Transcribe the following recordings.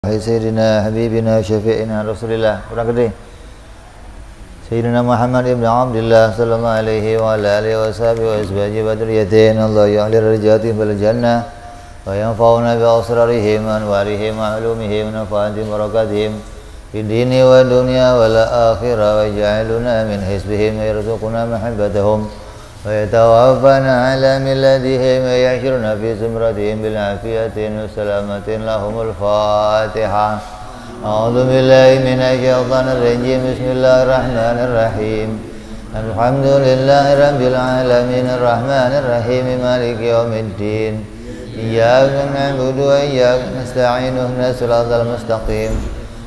Sayyidina Habibina Syafi'ina Rasulillah kurang gede Sayyidina Muhammad ibn Abdullah sallallahu alaihi wa alihi wa sahbihi wa azwajihi wa dhurriyatihi Allah ya'li rajatihim bil jannah wa yanfa'una bi asrarihim wa anwarihim wa ulumihim wa nafatihim wa barakatihim fid dini wa dunya wal akhirah wa ja'aluna min hizbihim wa yarzuquna mahabbatahum wa yatawaffana ala milladihim wa yahshuruna fi zumratihim bil afiyatin wa salamatin lahumul fatihah. A'udzu billahi minasy syaithanir rajim. Bismillahirrahmanir rahim. Alhamdulillahi rabbil alamin arrahmanir rahim maliki yaumiddin. Iyyaka na'budu wa iyyaka nasta'in ihdinas siratal mustaqim.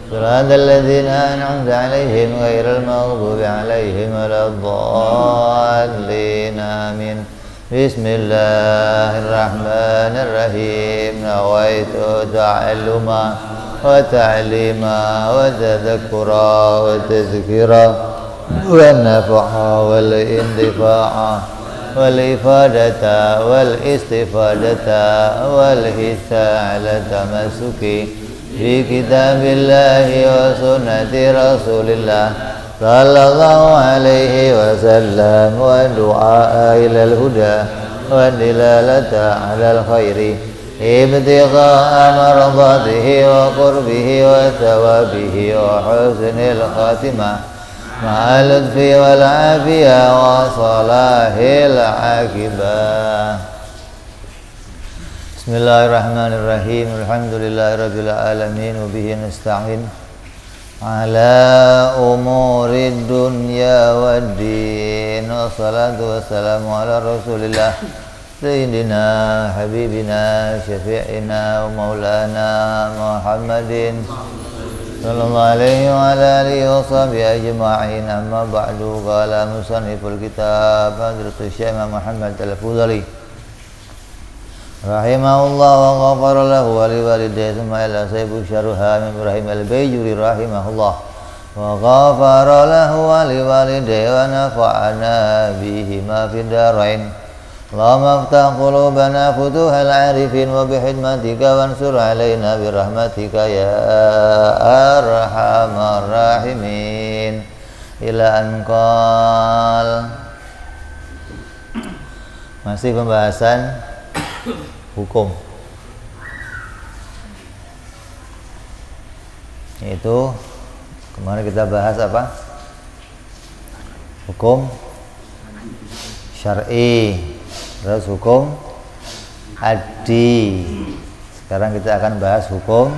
Siratal ladzina an'amta 'alaihim ghairil maghdubi 'alaihim waladdallin. Amin. Bismillahirrahmanirrahim. Nawaitu ta'alluma wa ta'lima wa tadhakkura wa tazkira wa nafa'a wal intifa'a wal ifadata wal istifadata wal hisa 'ala tamassuki fi kitabillahi wa sunnati rasulillah sallallahu alaihi wasallam wa du'a ilal huda wa dilalata 'alal khairi ibtigha'a mardatihi wa qurbihi wa thawabihi wa husnil khatimah ma'al lutfi wal afiyah wa salahil aqibah. Bismillahirrahmanirrahim. Alhamdulillahirabbil alamin wa bihi nasta'in ala umurid dunya waddin. Wassalatu wassalamu ala Rasulillah sayyidina habibina syafi'ina wa maulana Muhammadin sallallahu alaihi wa alihi wa sahbihi ajma'in. Amma ba'du. Qala musanniful kitab Hadratus Syekh Muhammad Al-Fudhali rahimahullah wa ghafara lahu wa liwalidayhi thumma ila sayyibu syarha min Ibrahim al-Bayjuri rahimahullah wa ghafara lahu wa liwalidayhi wa nafa'ana bihima fid darain. Allahumma aftah qulubana futuhal arifin wa bihidmatika wansur alaina birahmatika ya arhamar rahimin. Ila anqal. Masih pembahasan hukum, yaitu kemarin kita bahas apa? Hukum syar'i, terus hukum addi. Sekarang kita akan bahas hukum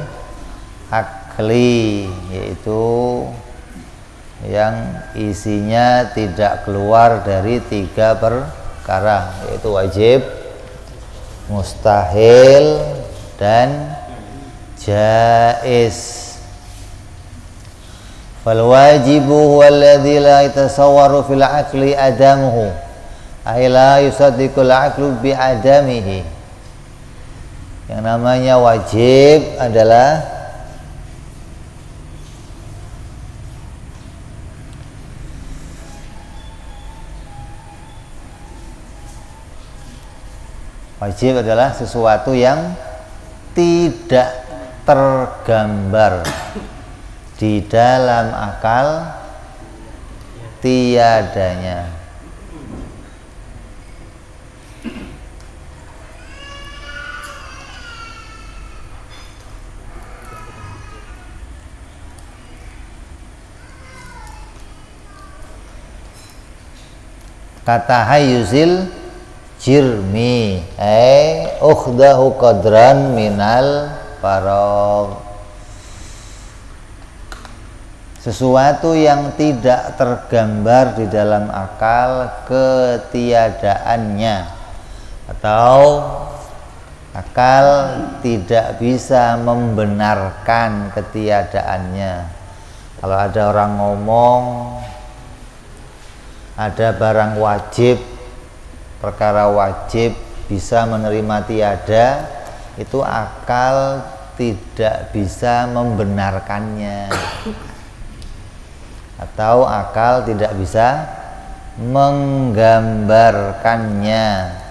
akli, yaitu yang isinya tidak keluar dari 3 perkara, yaitu wajib, mustahil, dan jaiz. Fal wajibu huwa alladhi la yatasawwaru fil aqli adamuhu ay la yusaddiqu al aqlu bi adamihi. Yang namanya wajib adalah sesuatu yang tidak tergambar di dalam akal tiadanya. Kata hayyuzil jirmi ukhdahu qadran minal faragh. Sesuatu yang tidak tergambar di dalam akal ketiadaannya, atau akal tidak bisa membenarkan ketiadaannya. Kalau ada orang ngomong ada barang wajib, perkara wajib bisa menerima tiada, itu akal tidak bisa membenarkannya, atau akal tidak bisa menggambarkannya.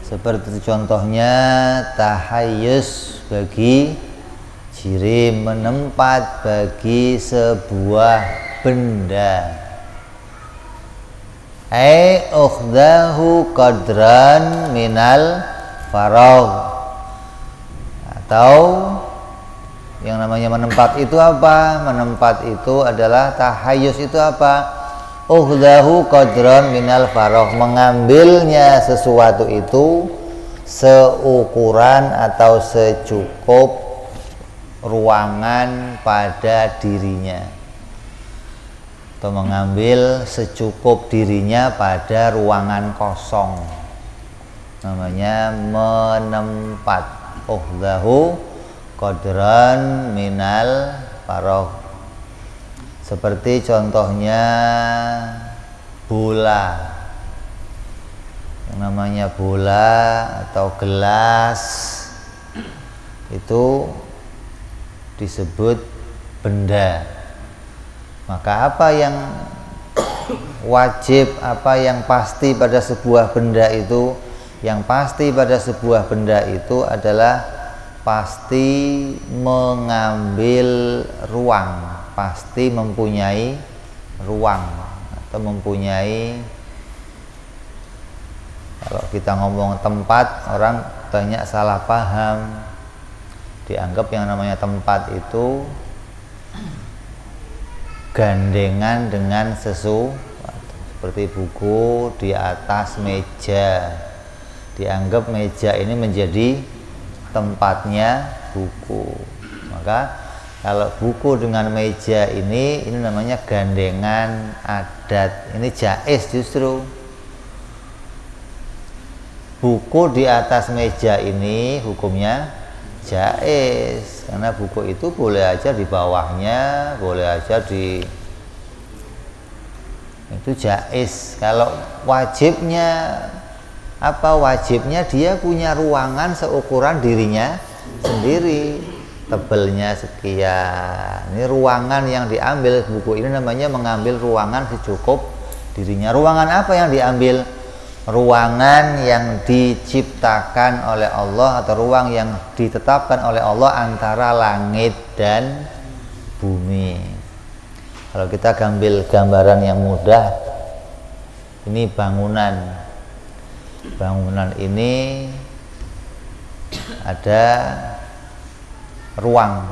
Seperti contohnya tahayyus bagi ciri menempat bagi sebuah benda. Ukhdahu qadran minal faragh. Atau yang namanya menempat itu apa? Menempat itu adalah tahayyus itu apa? Ukhdahu qadran minal faragh, mengambilnya sesuatu itu seukuran atau secukup ruangan pada dirinya, atau mengambil secukup dirinya pada ruangan kosong, namanya menempat. Ukhdahu qadran minal faragh. Seperti contohnya bola, yang namanya bola atau gelas itu disebut benda. Maka apa yang wajib, apa yang pasti pada sebuah benda itu? Yang pasti pada sebuah benda itu adalah pasti mengambil ruang, pasti mempunyai ruang, atau mempunyai, kalau kita ngomong tempat, orang banyak salah paham, dianggap yang namanya tempat itu gandengan dengan sesuatu, seperti buku di atas meja, dianggap meja ini menjadi tempatnya buku. Maka kalau buku dengan meja ini namanya gandengan adat, ini jaiz justru. Buku di atas meja ini hukumnya jaiz, karena buku itu boleh aja di bawahnya, boleh aja di, itu jaiz. Kalau wajibnya apa? Wajibnya dia punya ruangan seukuran dirinya sendiri, tebelnya sekian. Ini ruangan yang diambil buku ini namanya mengambil ruangan secukup dirinya. Ruangan apa yang diambil? Ruangan yang diciptakan oleh Allah atau ruang yang ditetapkan oleh Allah antara langit dan bumi. Kalau kita ambil gambaran yang mudah, ini bangunan. Bangunan ini ada ruang,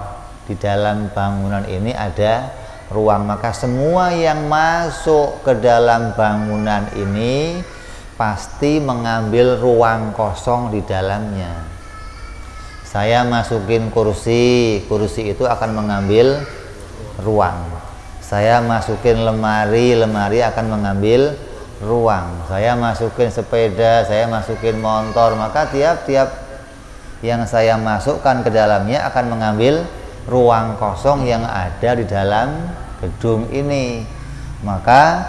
di dalam bangunan ini ada ruang, maka semua yang masuk ke dalam bangunan ini pasti mengambil ruang kosong di dalamnya. Saya masukin kursi, kursi itu akan mengambil ruang. Saya masukin lemari, lemari akan mengambil ruang. Saya masukin sepeda, saya masukin motor, maka tiap-tiap yang saya masukkan ke dalamnya akan mengambil ruang kosong yang ada di dalam gedung ini. Maka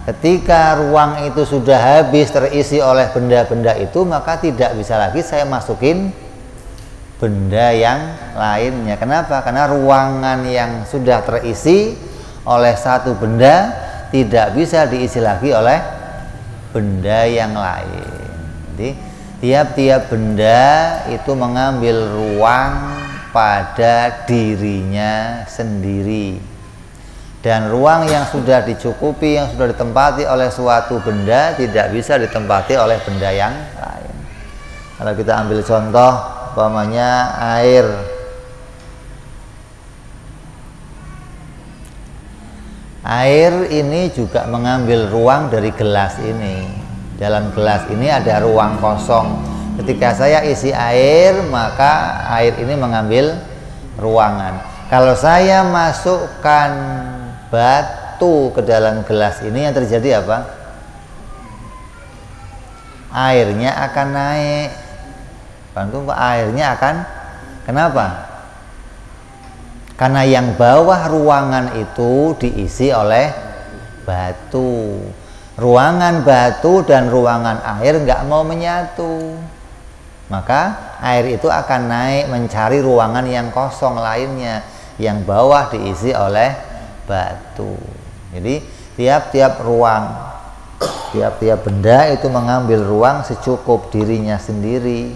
ketika ruang itu sudah habis terisi oleh benda-benda itu, maka tidak bisa lagi saya masukin benda yang lainnya. Kenapa? Karena ruangan yang sudah terisi oleh satu benda tidak bisa diisi lagi oleh benda yang lain. Jadi tiap-tiap benda itu mengambil ruang pada dirinya sendiri. Dan ruang yang sudah dicukupi, yang sudah ditempati oleh suatu benda tidak bisa ditempati oleh benda yang lain. Kalau kita ambil contoh, umpamanya air. Air ini juga mengambil ruang dari gelas ini. Dalam gelas ini ada ruang kosong. Ketika saya isi air, maka air ini mengambil ruangan. Kalau saya masukkan batu ke dalam gelas ini, yang terjadi apa? Airnya akan naik. Airnya akan, kenapa? Karena yang bawah ruangan itu diisi oleh batu. Ruangan batu dan ruangan air nggak mau menyatu, maka air itu akan naik mencari ruangan yang kosong lainnya, yang bawah diisi oleh batu. Jadi tiap-tiap ruang Tiap-tiap benda itu mengambil ruang secukup dirinya sendiri,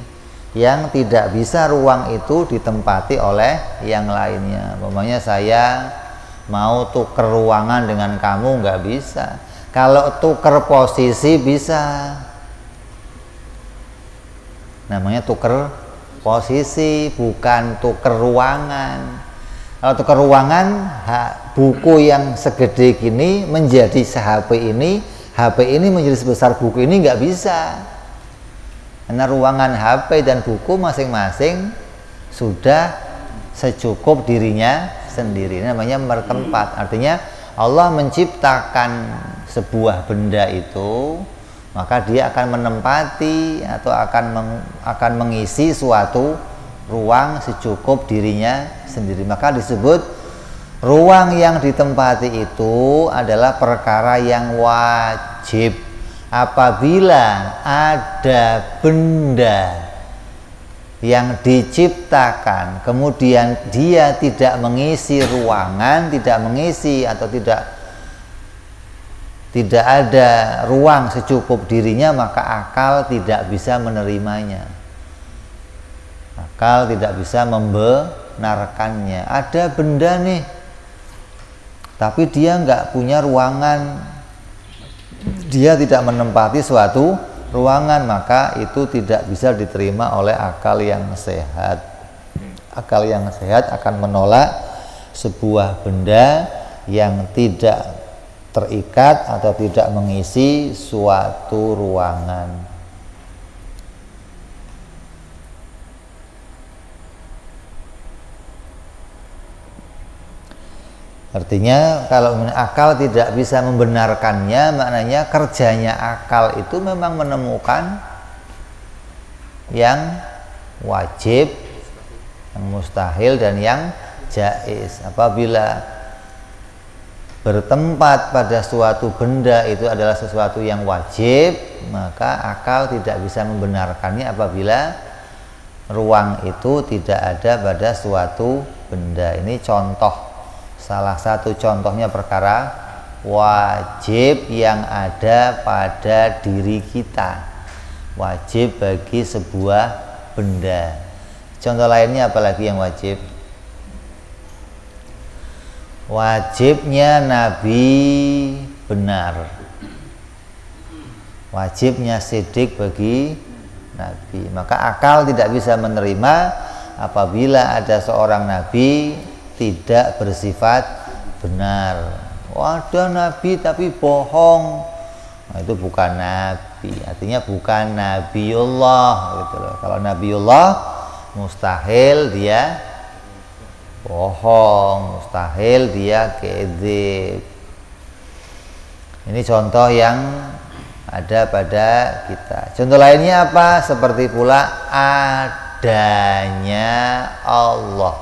yang tidak bisa ruang itu ditempati oleh yang lainnya. Umpamanya saya mau tuker ruangan dengan kamu, nggak bisa. Kalau tuker posisi bisa, namanya tuker posisi, bukan tuker ruangan. Kalau tuker ruangan, buku yang segede gini menjadi se-HP ini, HP ini menjadi sebesar buku ini, nggak bisa. Karena ruangan HP dan buku masing-masing sudah secukup dirinya sendiri. Ini namanya bertempat. Artinya Allah menciptakan sebuah benda itu, maka dia akan menempati atau akan mengisi suatu ruang secukup dirinya sendiri. Maka disebut ruang yang ditempati itu adalah perkara yang wajib. Apabila ada benda yang diciptakan kemudian dia tidak mengisi ruangan, tidak mengisi atau tidak ada ruang secukup dirinya, maka akal tidak bisa menerimanya. Akal tidak bisa membenarkannya. Ada benda nih, tapi dia nggak punya ruangan, dia tidak menempati suatu ruangan, maka itu tidak bisa diterima oleh akal yang sehat. Akal yang sehat akan menolak sebuah benda yang tidak terikat atau tidak mengisi suatu ruangan. Artinya kalau akal tidak bisa membenarkannya, maknanya kerjanya akal itu memang menemukan yang wajib, yang mustahil, dan yang jaiz. Apabila bertempat pada suatu benda itu adalah sesuatu yang wajib, maka akal tidak bisa membenarkannya apabila ruang itu tidak ada pada suatu benda. Ini contoh, salah satu contohnya perkara wajib yang ada pada diri kita, wajib bagi sebuah benda. Contoh lainnya apalagi yang wajib? Wajibnya Nabi benar, wajibnya sidik bagi Nabi. Maka akal tidak bisa menerima apabila ada seorang Nabi tidak bersifat benar. Ada Nabi tapi bohong, nah, itu bukan Nabi, artinya bukan Nabiullah gitu loh. Kalau Nabiullah mustahil dia bohong, mustahil dia kedzib. Ini contoh yang ada pada kita. Contoh lainnya apa? Seperti pula adanya Allah.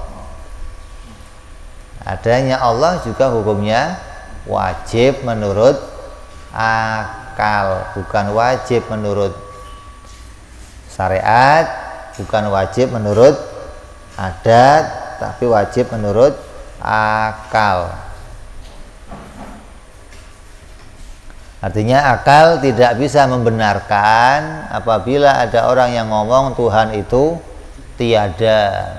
Adanya Allah juga hukumnya wajib menurut akal, bukan wajib menurut syariat, bukan wajib menurut adat, tapi wajib menurut akal. Artinya akal tidak bisa membenarkan apabila ada orang yang ngomong Tuhan itu tiada.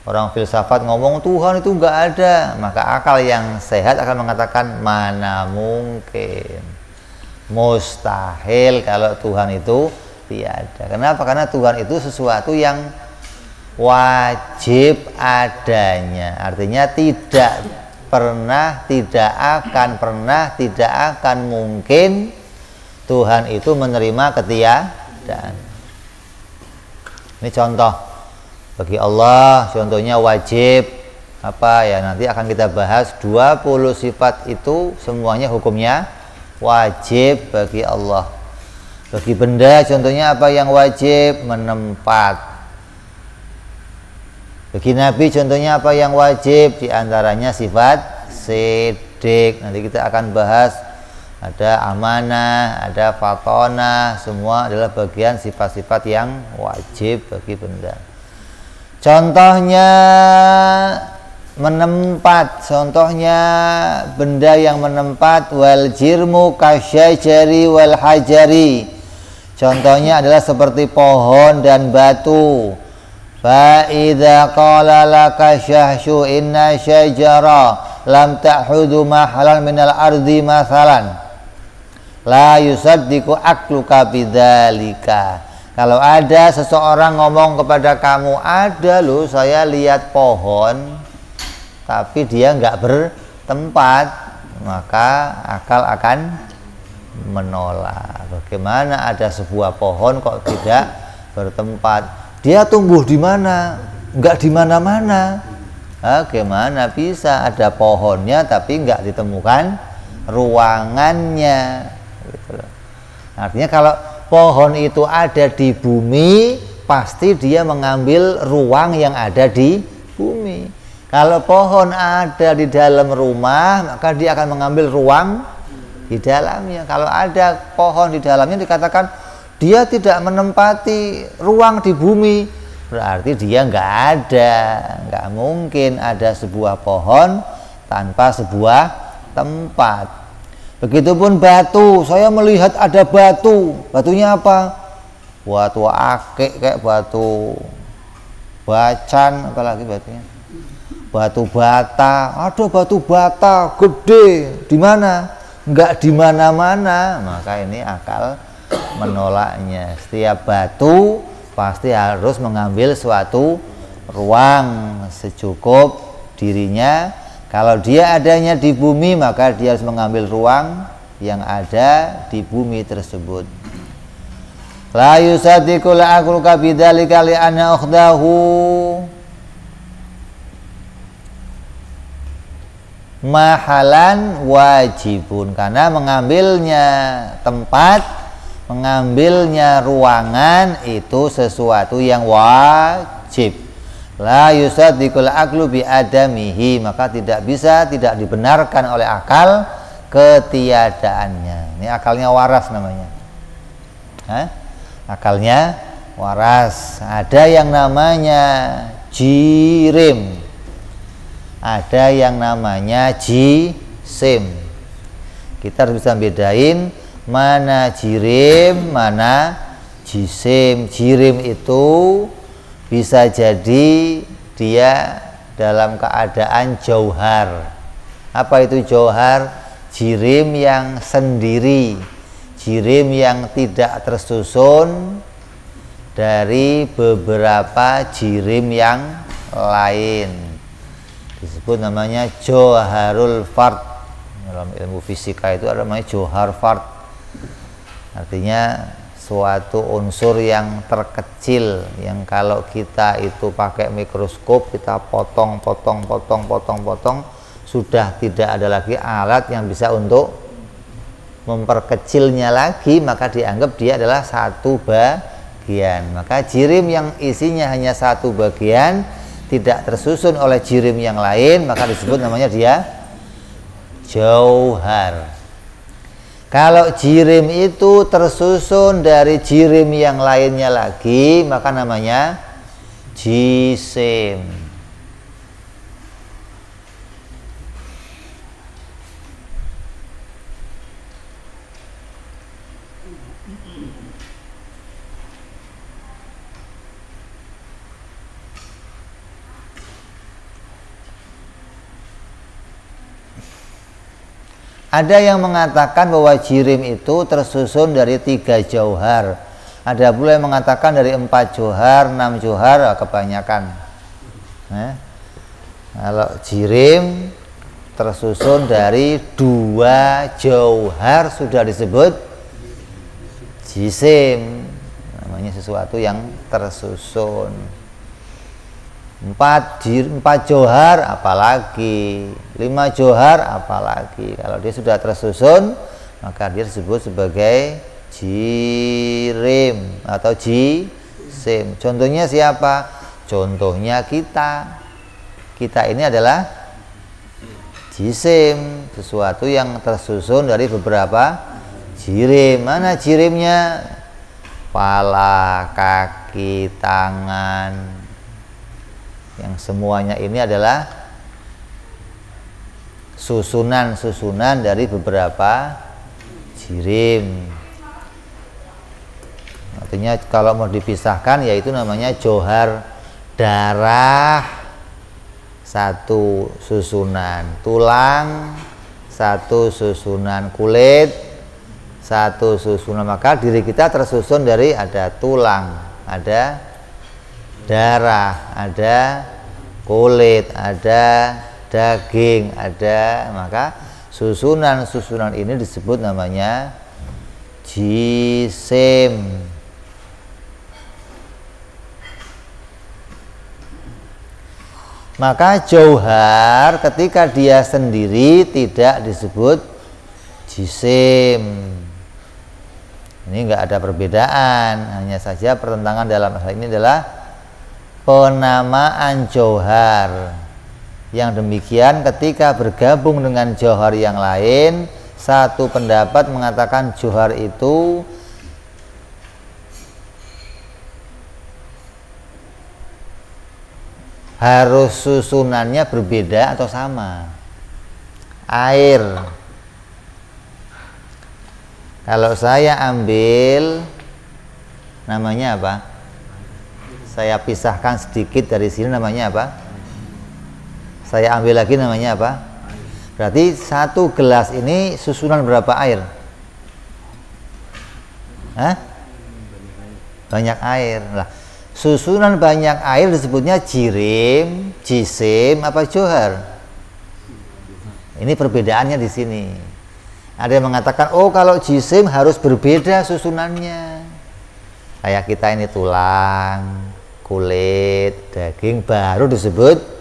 Orang filsafat ngomong Tuhan itu enggak ada, maka akal yang sehat akan mengatakan mana mungkin, mustahil kalau Tuhan itu tiada. Kenapa? Karena Tuhan itu sesuatu yang wajib adanya, artinya tidak pernah, tidak akan mungkin Tuhan itu menerima ketiadaan. Ini contoh bagi Allah, contohnya wajib apa ya, nanti akan kita bahas 20 sifat itu semuanya hukumnya wajib bagi Allah. Bagi benda contohnya apa yang wajib? Menempat. Bagi Nabi contohnya apa yang wajib? Di antaranya sifat sidik. Nanti kita akan bahas, ada amanah, ada fatonah, semua adalah bagian sifat-sifat yang wajib bagi benda. Contohnya menempat, contohnya benda yang menempat. Wal jirmu kasyajari wal hajari, contohnya adalah seperti pohon dan batu. Fa idza qala laka syahsyu inna syajara lam ta'hudu mahalan minal ardi masalan la yusaddiqu akluka bidzalika. Kalau ada seseorang ngomong kepada kamu, ada loh saya lihat pohon tapi dia nggak bertempat, maka akal akan menolak. Bagaimana ada sebuah pohon kok tidak bertempat? Dia tumbuh di mana? Nggak di mana-mana. Bagaimana bisa ada pohonnya tapi nggak ditemukan ruangannya? Gitu loh. Artinya kalau pohon itu ada di bumi, pasti dia mengambil ruang yang ada di bumi. Kalau pohon ada di dalam rumah, maka dia akan mengambil ruang di dalamnya. Kalau ada pohon di dalamnya, dikatakan dia tidak menempati ruang di bumi, berarti dia nggak ada. Nggak mungkin ada sebuah pohon tanpa sebuah tempat. Begitupun batu, saya melihat ada batu. Batunya apa? Batu akik, kayak batu bacan, apalagi batunya batu bata. Ada batu bata gede, di mana? Nggak di mana-mana. Maka ini akal menolaknya. Setiap batu pasti harus mengambil suatu ruang secukup dirinya. Kalau dia adanya di bumi, maka dia harus mengambil ruang yang ada di bumi tersebut. La yusaddiqu la akluka bidzalika li anna ukhdahu mahalan wajibun, karena mengambilnya tempat, mengambilnya ruangan itu sesuatu yang wajib. La yusaddiqul aqlu bi adamihi, maka tidak bisa, tidak dibenarkan oleh akal ketiadaannya. Ini akalnya waras namanya. Akalnya waras. Ada yang namanya jirim, ada yang namanya jisim. Kita harus bisa bedain mana jirim, mana jisim. Jirim itu bisa jadi dia dalam keadaan jauhar. Apa itu jauhar? Jirim yang sendiri, jirim yang tidak tersusun dari beberapa jirim yang lain. Disebut namanya jauharul fard. Dalam ilmu fisika itu ada namanya jauhar fard. Artinya suatu unsur yang terkecil, yang kalau kita itu pakai mikroskop, kita potong, sudah tidak ada lagi alat yang bisa untuk memperkecilnya lagi, maka dianggap dia adalah satu bagian. Maka jirim yang isinya hanya satu bagian, tidak tersusun oleh jirim yang lain, maka disebut namanya dia jauhar. Kalau jirim itu tersusun dari jirim yang lainnya lagi, maka namanya jisim. Ada yang mengatakan bahwa jirim itu tersusun dari 3 jauhar. Ada pula yang mengatakan dari 4 jauhar, 6 jauhar, kebanyakan. Kalau jirim tersusun dari 2 jauhar sudah disebut jisim. Namanya sesuatu yang tersusun. 4 jauhar apalagi, 5 jauhar apalagi. Kalau dia sudah tersusun, maka dia disebut sebagai jirim atau jisim. Contohnya siapa? Contohnya kita. Kita ini adalah jisim, sesuatu yang tersusun dari beberapa jirim. Mana jirimnya? Kepala, kaki, tangan, yang semuanya ini adalah susunan-susunan dari beberapa jirim. Artinya kalau mau dipisahkan yaitu namanya johar darah satu susunan, tulang satu susunan, kulit satu susunan. Maka diri kita tersusun dari ada tulang, ada darah, ada kulit, ada daging, ada, maka susunan-susunan ini disebut namanya jisim. Maka jauhar ketika dia sendiri tidak disebut jisim. Ini enggak ada perbedaan, hanya saja pertentangan dalam hal ini adalah penamaan jauhar. Yang demikian ketika bergabung dengan jauhar yang lain, satu pendapat mengatakan jauhar itu harus susunannya berbeda atau sama. Air, kalau saya ambil, namanya apa? Saya pisahkan sedikit dari sini, namanya apa? Saya ambil lagi, namanya apa? Berarti satu gelas ini susunan berapa air? Hah? Banyak air. Lah, susunan banyak air disebutnya jirim, jisim, apa johar? Ini perbedaannya di sini. Ada yang mengatakan, oh kalau jisim harus berbeda susunannya. Kayak kita ini tulang, kulit, daging, baru disebut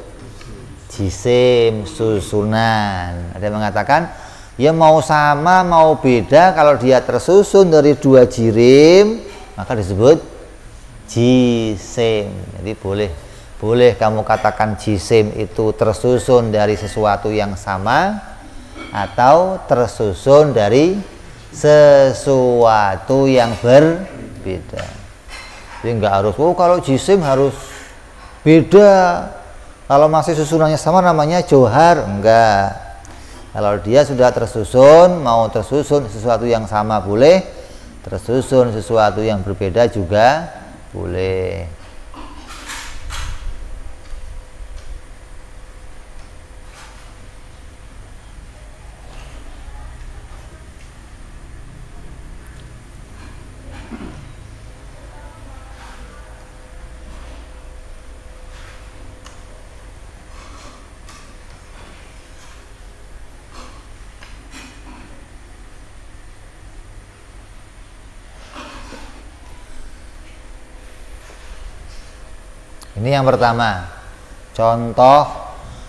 jisim, susunan. Ada yang mengatakan, ya mau sama mau beda, kalau dia tersusun dari dua jirim, maka disebut jisim. Jadi boleh kamu katakan jisim itu tersusun dari sesuatu yang sama atau tersusun dari sesuatu yang berbeda. Jadi nggak harus, oh kalau jisim harus beda, kalau masih susunannya sama namanya johar. Enggak, kalau dia sudah tersusun, mau tersusun sesuatu yang sama boleh, tersusun sesuatu yang berbeda juga boleh. Ini yang pertama, contoh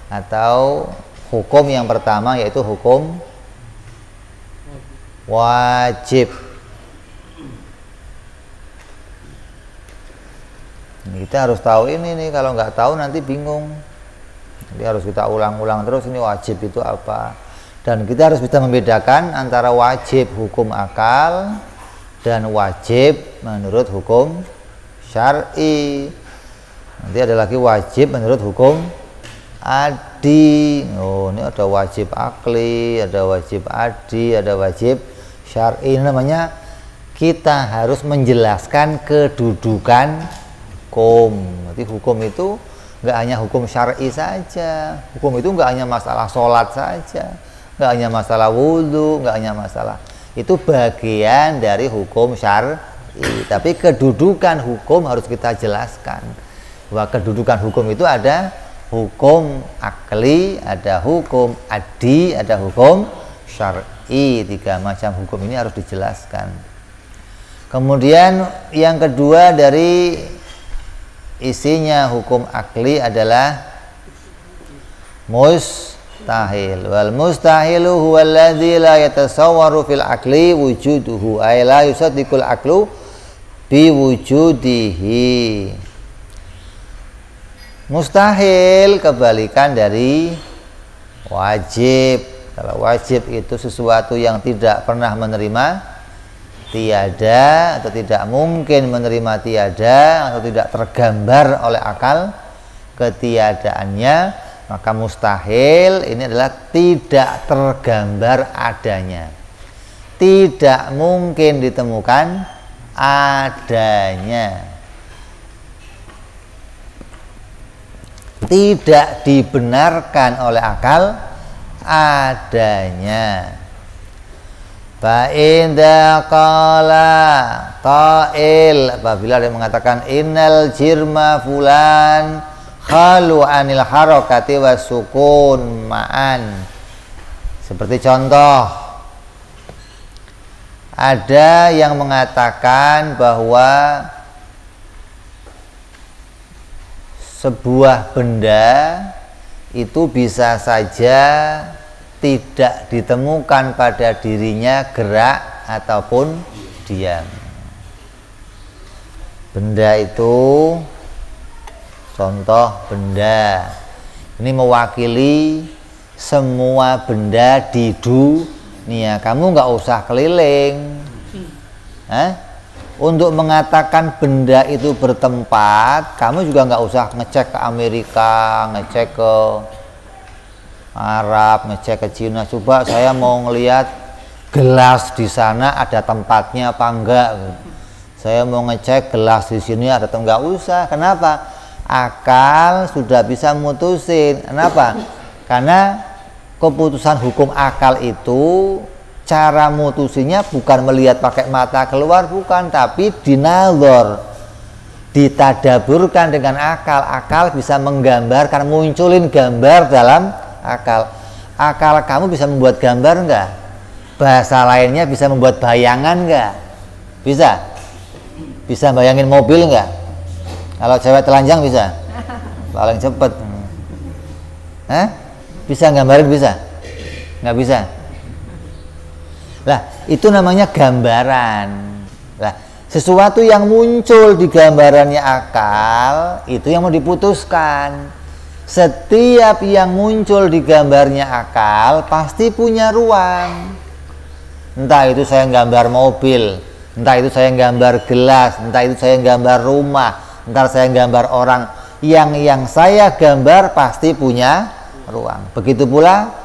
atau hukum yang pertama, yaitu hukum wajib. Kita harus tahu ini nih, kalau nggak tahu nanti bingung. Jadi harus kita ulang-ulang terus, ini wajib itu apa. Dan kita harus bisa membedakan antara wajib hukum akal dan wajib menurut hukum syar'i. Nanti ada lagi wajib menurut hukum adi. Oh, ini ada wajib akli, ada wajib adi, ada wajib syar'i. Ini namanya kita harus menjelaskan kedudukan hukum. Jadi hukum itu nggak hanya hukum syar'i saja. Hukum itu nggak hanya masalah sholat saja, nggak hanya masalah wudhu, nggak hanya masalah. Itu bagian dari hukum syar'i. Tapi kedudukan hukum harus kita jelaskan. Bahwa kedudukan hukum itu ada hukum akli, ada hukum adi, ada hukum syar'i. Tiga macam hukum ini harus dijelaskan. Kemudian yang kedua dari isinya hukum akli adalah mustahil. Wal mustahilu huwa alladzi la yatasawwaru fil akli wujuduhu, ay la yusaddiqul aklu bi wujudihi. Mustahil kebalikan dari wajib. Kalau wajib itu sesuatu yang tidak pernah menerima tiada, atau tidak mungkin menerima tiada, atau tidak tergambar oleh akal ketiadaannya. Maka mustahil ini adalah tidak tergambar adanya, tidak mungkin ditemukan adanya, tidak dibenarkan oleh akal adanya. Fa inda qala qail, apabila dia mengatakan innal jirma fulan khalu anil harakati was sukun ma'an. Seperti contoh, ada yang mengatakan bahwa sebuah benda itu bisa saja tidak ditemukan pada dirinya gerak ataupun diam. Benda itu, contoh benda ini mewakili semua benda di dunia. Kamu nggak usah keliling. Untuk mengatakan benda itu bertempat, kamu juga nggak usah ngecek ke Amerika, ngecek ke Arab, ngecek ke Cina. Coba saya mau ngelihat gelas di sana ada tempatnya apa enggak. Saya mau ngecek gelas di sini ada atau enggak usah. Kenapa? Akal sudah bisa mutusin. Kenapa? Karena keputusan hukum akal itu cara mutusinya bukan melihat pakai mata keluar, bukan, tapi dinazor, ditadaburkan dengan akal. Akal bisa menggambarkan, munculin gambar dalam akal. Akal kamu bisa membuat gambar enggak? Bahasa lainnya bisa membuat bayangan enggak? Bisa? Bisa bayangin mobil enggak? Kalau cewek telanjang bisa? Paling cepet. Bisa gambarin? Bisa? Nggak bisa? Lah, itu namanya gambaran. Lah, sesuatu yang muncul di gambarannya akal, itu yang mau diputuskan. Setiap yang muncul di gambarnya akal pasti punya ruang. Entah itu saya gambar mobil, entah itu saya gambar gelas, entah itu saya gambar rumah, entah saya gambar orang. Yang saya gambar pasti punya ruang. Begitu pula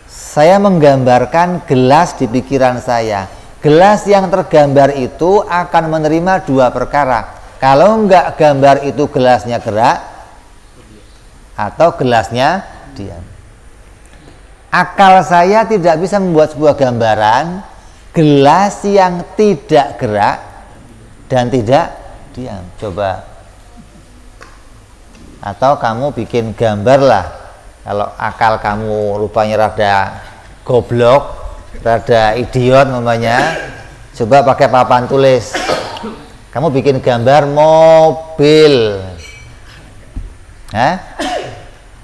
saya menggambarkan gelas di pikiran saya. Gelas yang tergambar itu akan menerima dua perkara. Kalau enggak gambar itu gelasnya gerak atau gelasnya diam. Akal saya tidak bisa membuat sebuah gambaran gelas yang tidak gerak dan tidak diam. Coba. Atau kamu bikin gambar lah. Kalau akal kamu rupanya rada goblok, rada idiot namanya, coba pakai papan tulis. Kamu bikin gambar mobil.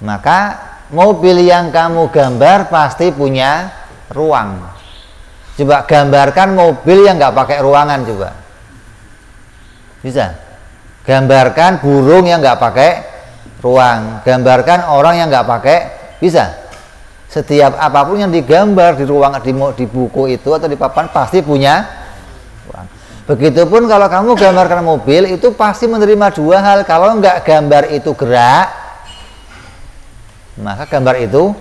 Maka mobil yang kamu gambar pasti punya ruang. Coba gambarkan mobil yang nggak pakai ruangan, coba. Bisa? Gambarkan burung yang nggak pakai ruang. Gambarkan orang yang nggak pakai. Bisa? Setiap apapun yang digambar di ruang, di buku itu atau di papan pasti punya ruang. Begitupun kalau kamu gambarkan mobil, itu pasti menerima dua hal. Kalau nggak gambar itu gerak, maka gambar itu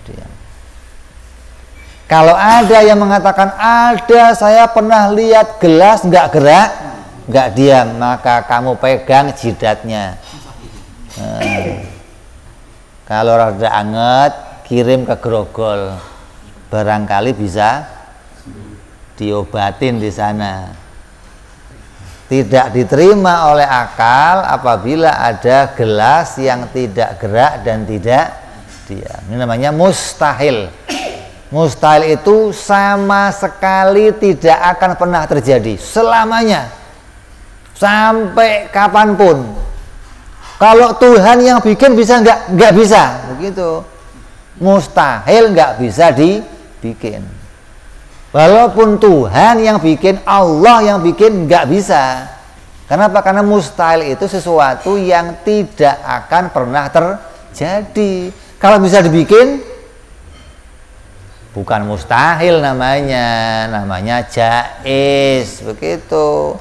diam. Kalau ada yang mengatakan ada, saya pernah lihat gelas nggak gerak, nggak diam, maka kamu pegang jidatnya. Kalau rada anget, kirim ke Grogol, barangkali bisa diobatin di sana. Tidak diterima oleh akal apabila ada gelas yang tidak gerak dan tidak diam. Ini namanya mustahil. Mustahil itu sama sekali tidak akan pernah terjadi selamanya, sampai kapanpun. Kalau Tuhan yang bikin bisa nggak bisa, begitu. Mustahil nggak bisa dibikin. Walaupun Tuhan yang bikin, Allah yang bikin, nggak bisa. Kenapa? Karena mustahil itu sesuatu yang tidak akan pernah terjadi. Kalau bisa dibikin, bukan mustahil namanya jaiz, begitu.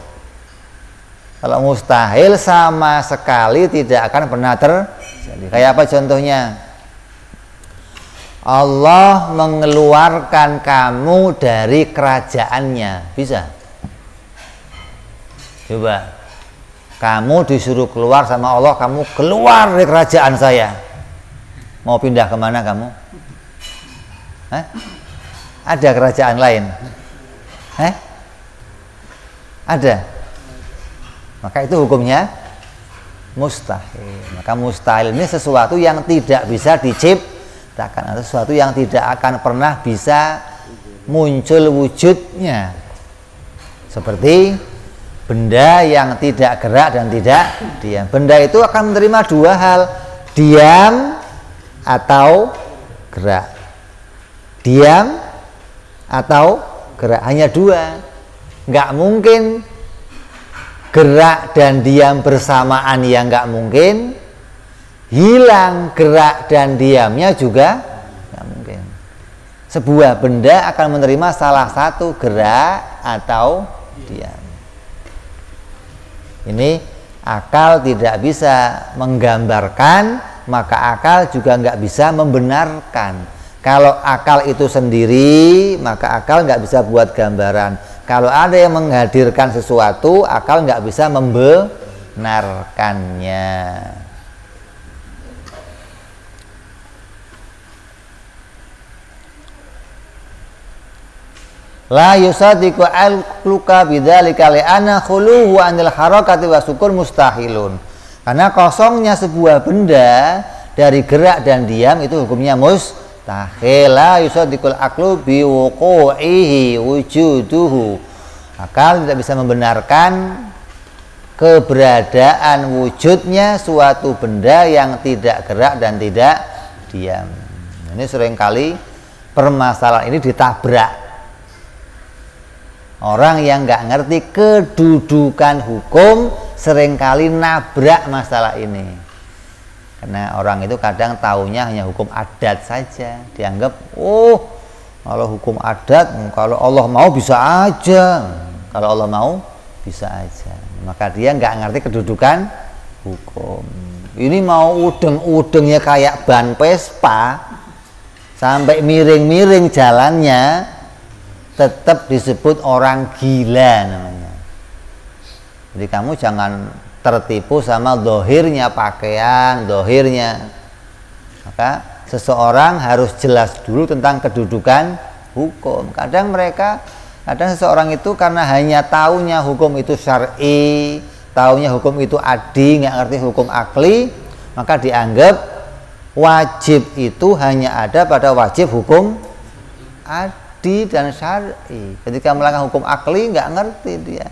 Kalau mustahil sama sekali tidak akan pernah terjadi. terjadi. Kayak apa contohnya? Allah mengeluarkan kamu dari kerajaannya, bisa? Coba, kamu disuruh keluar sama Allah, kamu keluar dari kerajaan saya. Mau pindah kemana kamu? Hah? Ada kerajaan lain? Hah? Ada? Maka itu hukumnya mustahil. Maka mustahil ini sesuatu yang tidak bisa diciptakan, atau sesuatu yang tidak akan pernah bisa muncul wujudnya, seperti benda yang tidak gerak dan tidak diam. Benda itu akan menerima dua hal, diam atau gerak. Diam atau gerak, hanya dua. Nggak mungkin gerak dan diam bersamaan, yang nggak mungkin. Hilang gerak dan diamnya juga nggak mungkin. Sebuah benda akan menerima salah satu, gerak atau diam. Ini akal tidak bisa menggambarkan, maka akal juga nggak bisa membenarkan. Kalau akal itu sendiri, maka akal nggak bisa buat gambaran. Kalau ada yang menghadirkan sesuatu, akal nggak bisa membenarkannya. La yusadiqu al-luka bidzalika li'anna khuluhu anil harakati wa sukun mustahilun. Karena kosongnya sebuah benda dari gerak dan diam itu hukumnya mustahil. La yusadiqul aqlu bi wuqu'ihi wujuduhu. Akal tidak bisa membenarkan keberadaan wujudnya suatu benda yang tidak gerak dan tidak diam. Ini seringkali permasalahan ini ditabrak. Orang yang nggak ngerti kedudukan hukum seringkali nabrak masalah ini. Karena orang itu kadang taunya hanya hukum adat saja. Dianggap, oh kalau hukum adat, kalau Allah mau bisa aja. Kalau Allah mau bisa aja. Maka dia nggak ngerti kedudukan hukum. Ini mau udeng-udengnya kayak ban Vespa, sampai miring-miring jalannya, tetap disebut orang gila namanya. Jadi kamu jangan tertipu sama dohirnya pakaian, dohirnya. Maka seseorang harus jelas dulu tentang kedudukan hukum. Kadang seseorang itu karena hanya taunya hukum itu syar'i, taunya hukum itu adi, nggak ngerti hukum akli, maka dianggap wajib itu hanya ada pada wajib hukum adi dan syar'i. Ketika melanggar hukum akli nggak ngerti dia.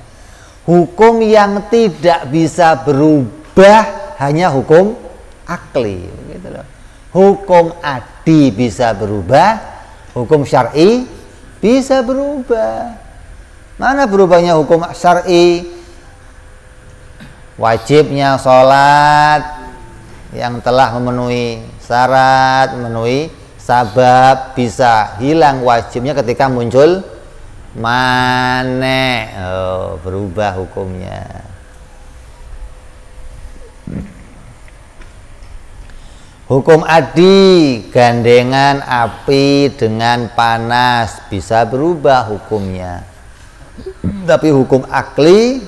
Hukum yang tidak bisa berubah hanya hukum akli, gitu loh. Hukum adi bisa berubah, hukum syar'i bisa berubah. Mana berubahnya hukum syar'i? Wajibnya sholat yang telah memenuhi syarat, memenuhi sabab, bisa hilang wajibnya ketika muncul mane, berubah hukumnya. Hukum adi, gandengan api dengan panas, bisa berubah hukumnya. Tapi hukum akli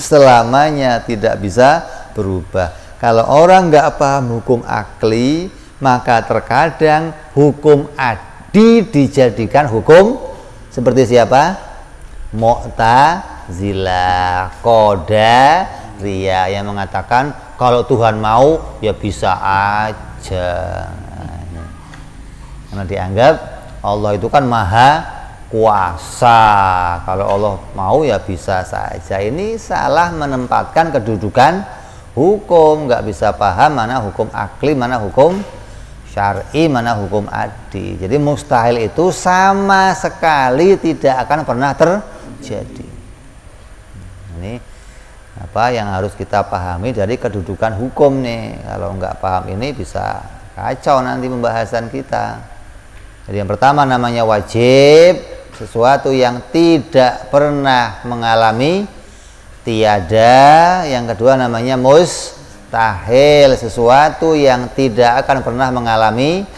selamanya tidak bisa berubah. Kalau orang nggak paham hukum akli, maka terkadang hukum adi dijadikan hukum seperti siapa? Mu'tazilah, Qadariyah yang mengatakan kalau Tuhan mau ya bisa aja. Karena dianggap Allah itu kan maha kuasa, kalau Allah mau ya bisa saja. Ini salah menempatkan kedudukan hukum, nggak bisa paham mana hukum akli, mana hukum syar'i, mana hukum adi. Jadi mustahil itu sama sekali tidak akan pernah terjadi. Ini apa yang harus kita pahami dari kedudukan hukum nih. Kalau nggak paham ini bisa kacau nanti pembahasan kita. Jadi yang pertama namanya wajib, sesuatu yang tidak pernah mengalami, tiada. Yang kedua namanya mustahil, sesuatu yang tidak akan pernah mengalami.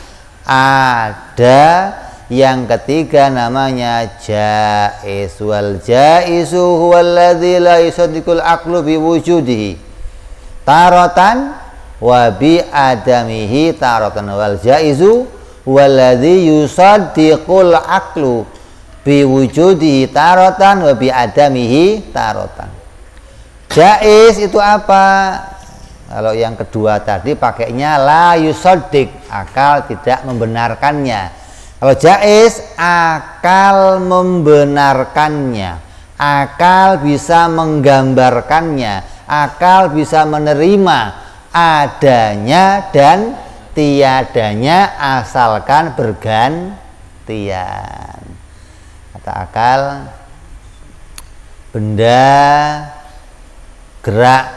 Ada yang ketiga namanya jaiz. Wal jaizu huwallazi la yusaddiqul aqlu biwujudihi taratan wa bi adamihi taratan. Wal jaizu huwallazi yusaddiqul aqlu biwujudihi taratan wa bi adamihi taratan. Jaiz itu apa? Kalau yang kedua tadi pakainya la yusaddiq, akal tidak membenarkannya. Kalau jaiz, akal membenarkannya, akal bisa menggambarkannya, akal bisa menerima adanya dan tiadanya asalkan bergantian. Kata akal, benda gerak,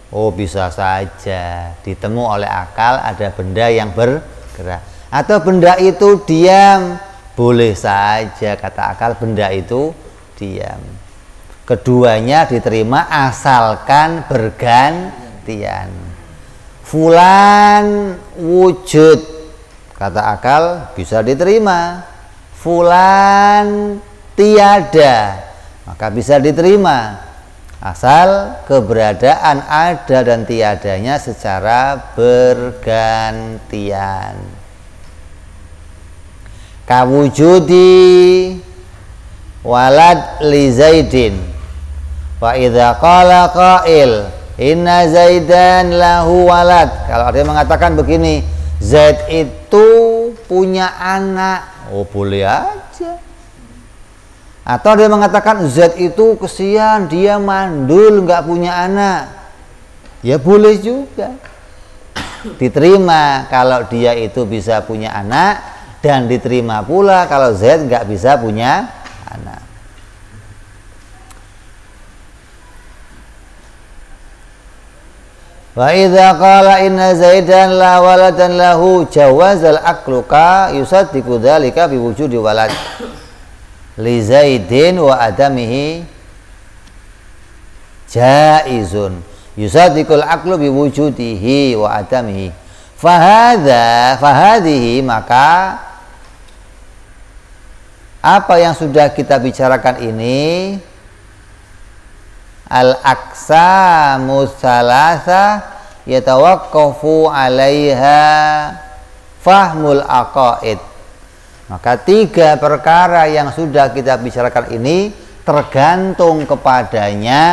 oh bisa saja ditemu oleh akal ada benda yang bergerak. Atau benda itu diam, boleh saja kata akal benda itu diam. Keduanya diterima asalkan bergantian. Fulan wujud, kata akal bisa diterima. Fulan tiada, maka bisa diterima asal keberadaan ada dan tiadanya secara bergantian. Kawujudi walad li Zaidin wa idza qala qail inna Zaidan lahu walad. Kalau ada yang mengatakan begini, Zaid itu punya anak, oh boleh aja. Atau dia mengatakan Zaid itu kesian, dia mandul nggak punya anak, ya boleh juga. Diterima kalau dia itu bisa punya anak, dan diterima pula kalau Zaid nggak bisa punya anak. Wa idza qala inna Zaidan la waladan lahu jawazal aqluka yusaddiqu dzalika bi wujudi walad li Zaidin wa adamihi jaizun yusaddiqul aqlu bi wujudihi wa adamihi fahadhihi. Maka apa yang sudah kita bicarakan ini al-aqsamu tsalatsa yatawaqqafu 'alaiha fahmul aqaid. Maka tiga perkara yang sudah kita bicarakan ini tergantung kepadanya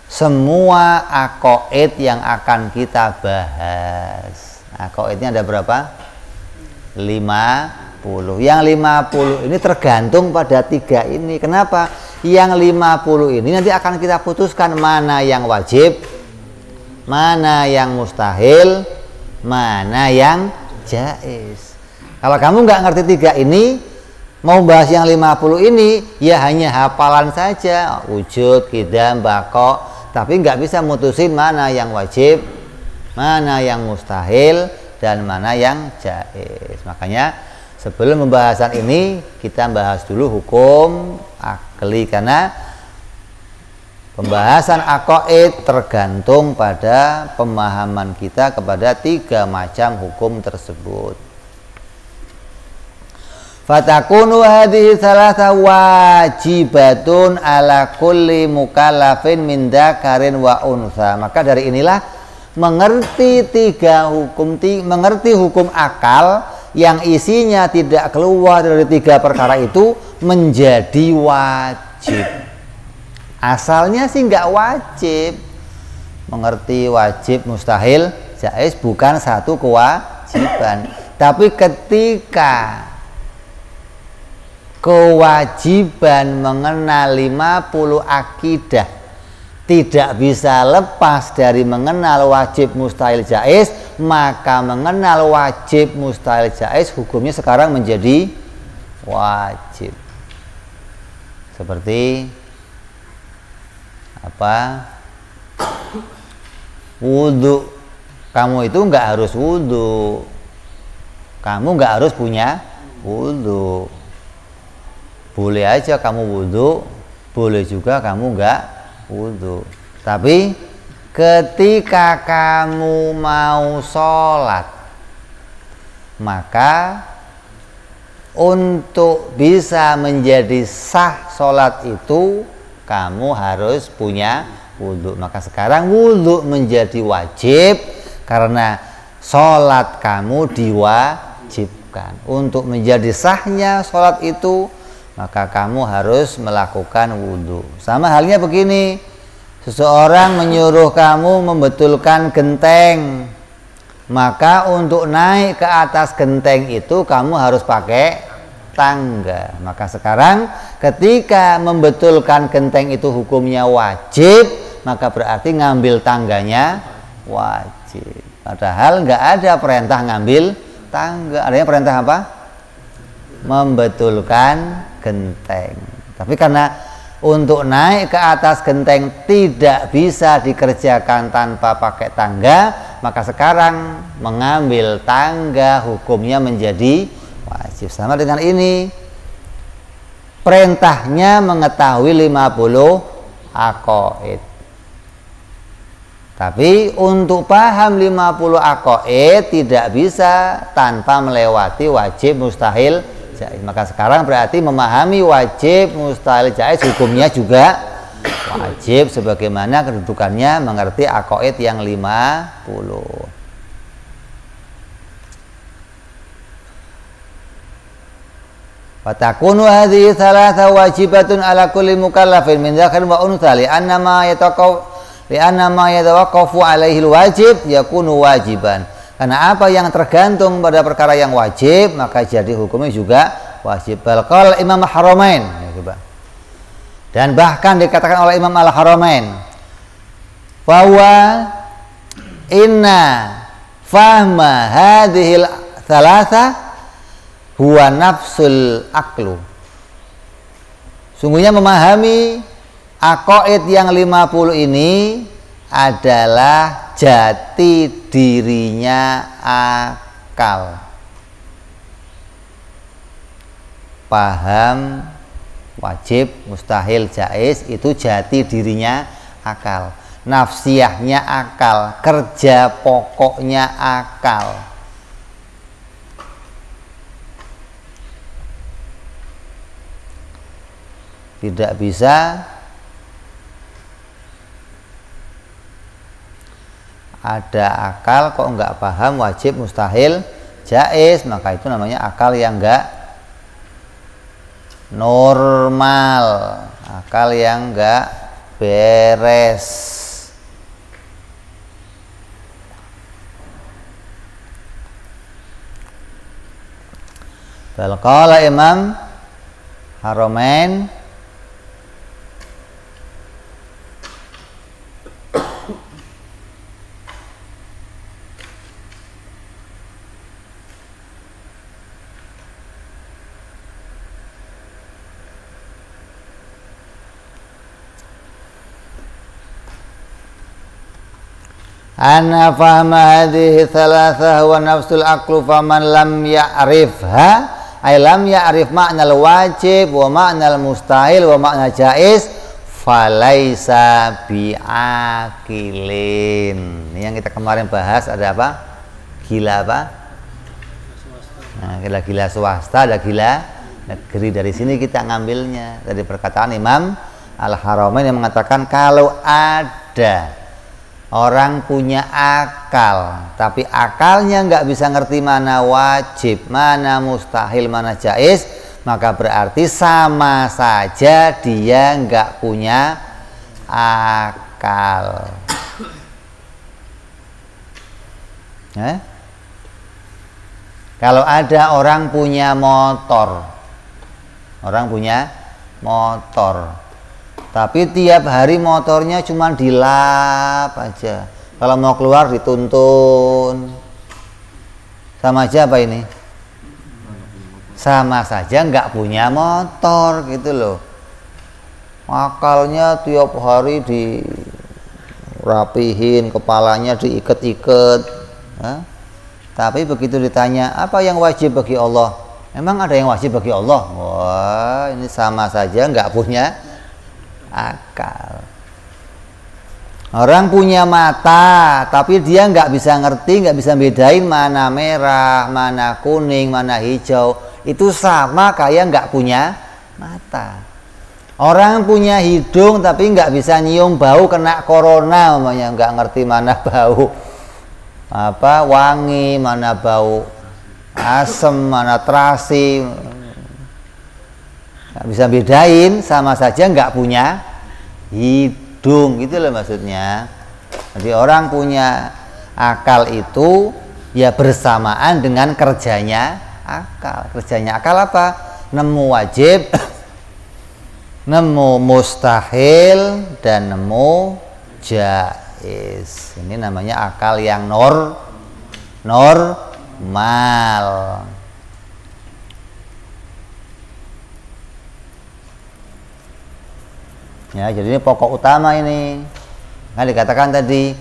semua aqaid yang akan kita bahas. Aqaidnya ada berapa? 50. Yang 50 ini tergantung pada tiga ini. Kenapa? Yang 50 ini nanti akan kita putuskan mana yang wajib, mana yang mustahil, mana yang jaiz. Kalau kamu nggak ngerti tiga ini, mau bahas yang 50 ini ya hanya hafalan saja, wujud, qidam, baqa, tapi nggak bisa mutusin mana yang wajib, mana yang mustahil, dan mana yang jaiz. Makanya sebelum pembahasan ini kita bahas dulu hukum akli, karena pembahasan aqaid tergantung pada pemahaman kita kepada tiga macam hukum tersebut. Fatakunu hadhihi thalatha wajibatun ala kulli mukallafin min dzakarin wa untha. Maka dari inilah mengerti tiga hukum, mengerti hukum akal yang isinya tidak keluar dari tiga perkara itu menjadi wajib. Asalnya sih nggak wajib. Mengerti wajib, mustahil, jaiz bukan satu kewajiban. Tapi ketika kewajiban mengenal 50 akidah tidak bisa lepas dari mengenal wajib, mustahil, jaiz, maka mengenal wajib, mustahil, jaiz hukumnya sekarang menjadi wajib. Seperti apa? Wudhu. Kamu itu nggak harus wudhu, kamu nggak harus punya wudhu. Boleh aja kamu wudhu, boleh juga kamu nggak wudhu. Tapi ketika kamu mau sholat, maka untuk bisa menjadi sah sholat itu kamu harus punya wudhu. Maka sekarang wudhu menjadi wajib karena sholat kamu diwajibkan. Untuk menjadi sahnya sholat itu, maka kamu harus melakukan wudhu. Sama halnya begini, seseorang menyuruh kamu membetulkan genteng, maka untuk naik ke atas genteng itu kamu harus pakai tangga. Maka sekarang ketika membetulkan genteng itu hukumnya wajib, maka berarti ngambil tangganya wajib. Padahal nggak ada perintah ngambil tangga. Adanya perintah apa? Membetulkan genteng. Tapi karena untuk naik ke atas genteng tidak bisa dikerjakan tanpa pakai tangga, maka sekarang mengambil tangga hukumnya menjadi wajib. Sama dengan ini, perintahnya mengetahui 50 aqaid. Tapi untuk paham 50 aqaid tidak bisa tanpa melewati wajib, mustahil, jaiz. Maka sekarang berarti memahami wajib, mustahil, jaiz hukumnya juga wajib sebagaimana kedudukannya mengerti aqaid yang 50. Fatakunu hadhihi thalatha wajibatun ala kulli mukallafin min dzakarin wa untha li anna ma yatawaqqafu alaihi wajib yakunu wajiban. Karena apa yang tergantung pada perkara yang wajib, maka jadi hukumnya juga wajib. Balqal Imam Haramain, dan bahkan dikatakan oleh Imam Al-Haramain bahwa inna fahma hadhil thalatha huwa nafsul aqlu. Sungguhnya memahami aqaid yang 50 ini adalah jati dirinya akal. Paham wajib, mustahil, jaiz itu jati dirinya akal. Nafsiyahnya akal, kerja pokoknya akal. Tidak bisa ada akal kok nggak paham wajib, mustahil, jaiz, maka itu namanya akal yang nggak normal, akal yang nggak beres. Qala Imam Haramain anna fahma hadhihi thalathah wa nafsul aqlu faman lam ya'rifha ay lam ya'rif ma'nal wajib wa ma'nal mustahil wa ma'nal jaiz falaisa bi'aqilin. Ini yang kita kemarin bahas ada apa? Gila apa? Nah, gila swasta, ada gila negeri. Dari sini kita ngambilnya dari perkataan Imam Al-Haramain yang mengatakan kalau ada orang punya akal, tapi akalnya nggak bisa ngerti mana wajib, mana mustahil, mana jaiz, maka berarti sama saja dia nggak punya akal. Kalau ada orang punya motor, tapi tiap hari motornya cuma dilap aja. Kalau mau keluar dituntun. Sama aja apa ini? Sama saja nggak punya motor gitu loh. Akalnya tiap hari dirapihin, kepalanya diikat-ikat. Tapi begitu ditanya apa yang wajib bagi Allah? Emang ada yang wajib bagi Allah? Wah, ini sama saja nggak punya akal. Orang punya mata, tapi dia nggak bisa ngerti, nggak bisa bedain mana merah, mana kuning, mana hijau. Itu sama kayak nggak punya mata. Orang punya hidung, tapi nggak bisa nyium bau, kena corona, namanya nggak ngerti mana bau apa wangi, mana bau asem, mana terasi, nggak bisa bedain, sama saja nggak punya hidung, gitu loh maksudnya. Jadi orang punya akal itu ya bersamaan dengan kerjanya akal. Kerjanya akal apa? Nemu wajib, nemu mustahil, dan nemu jaiz. Ini namanya akal yang normal. Ya, jadi ini pokok utama ini. Nah, dikatakan tadi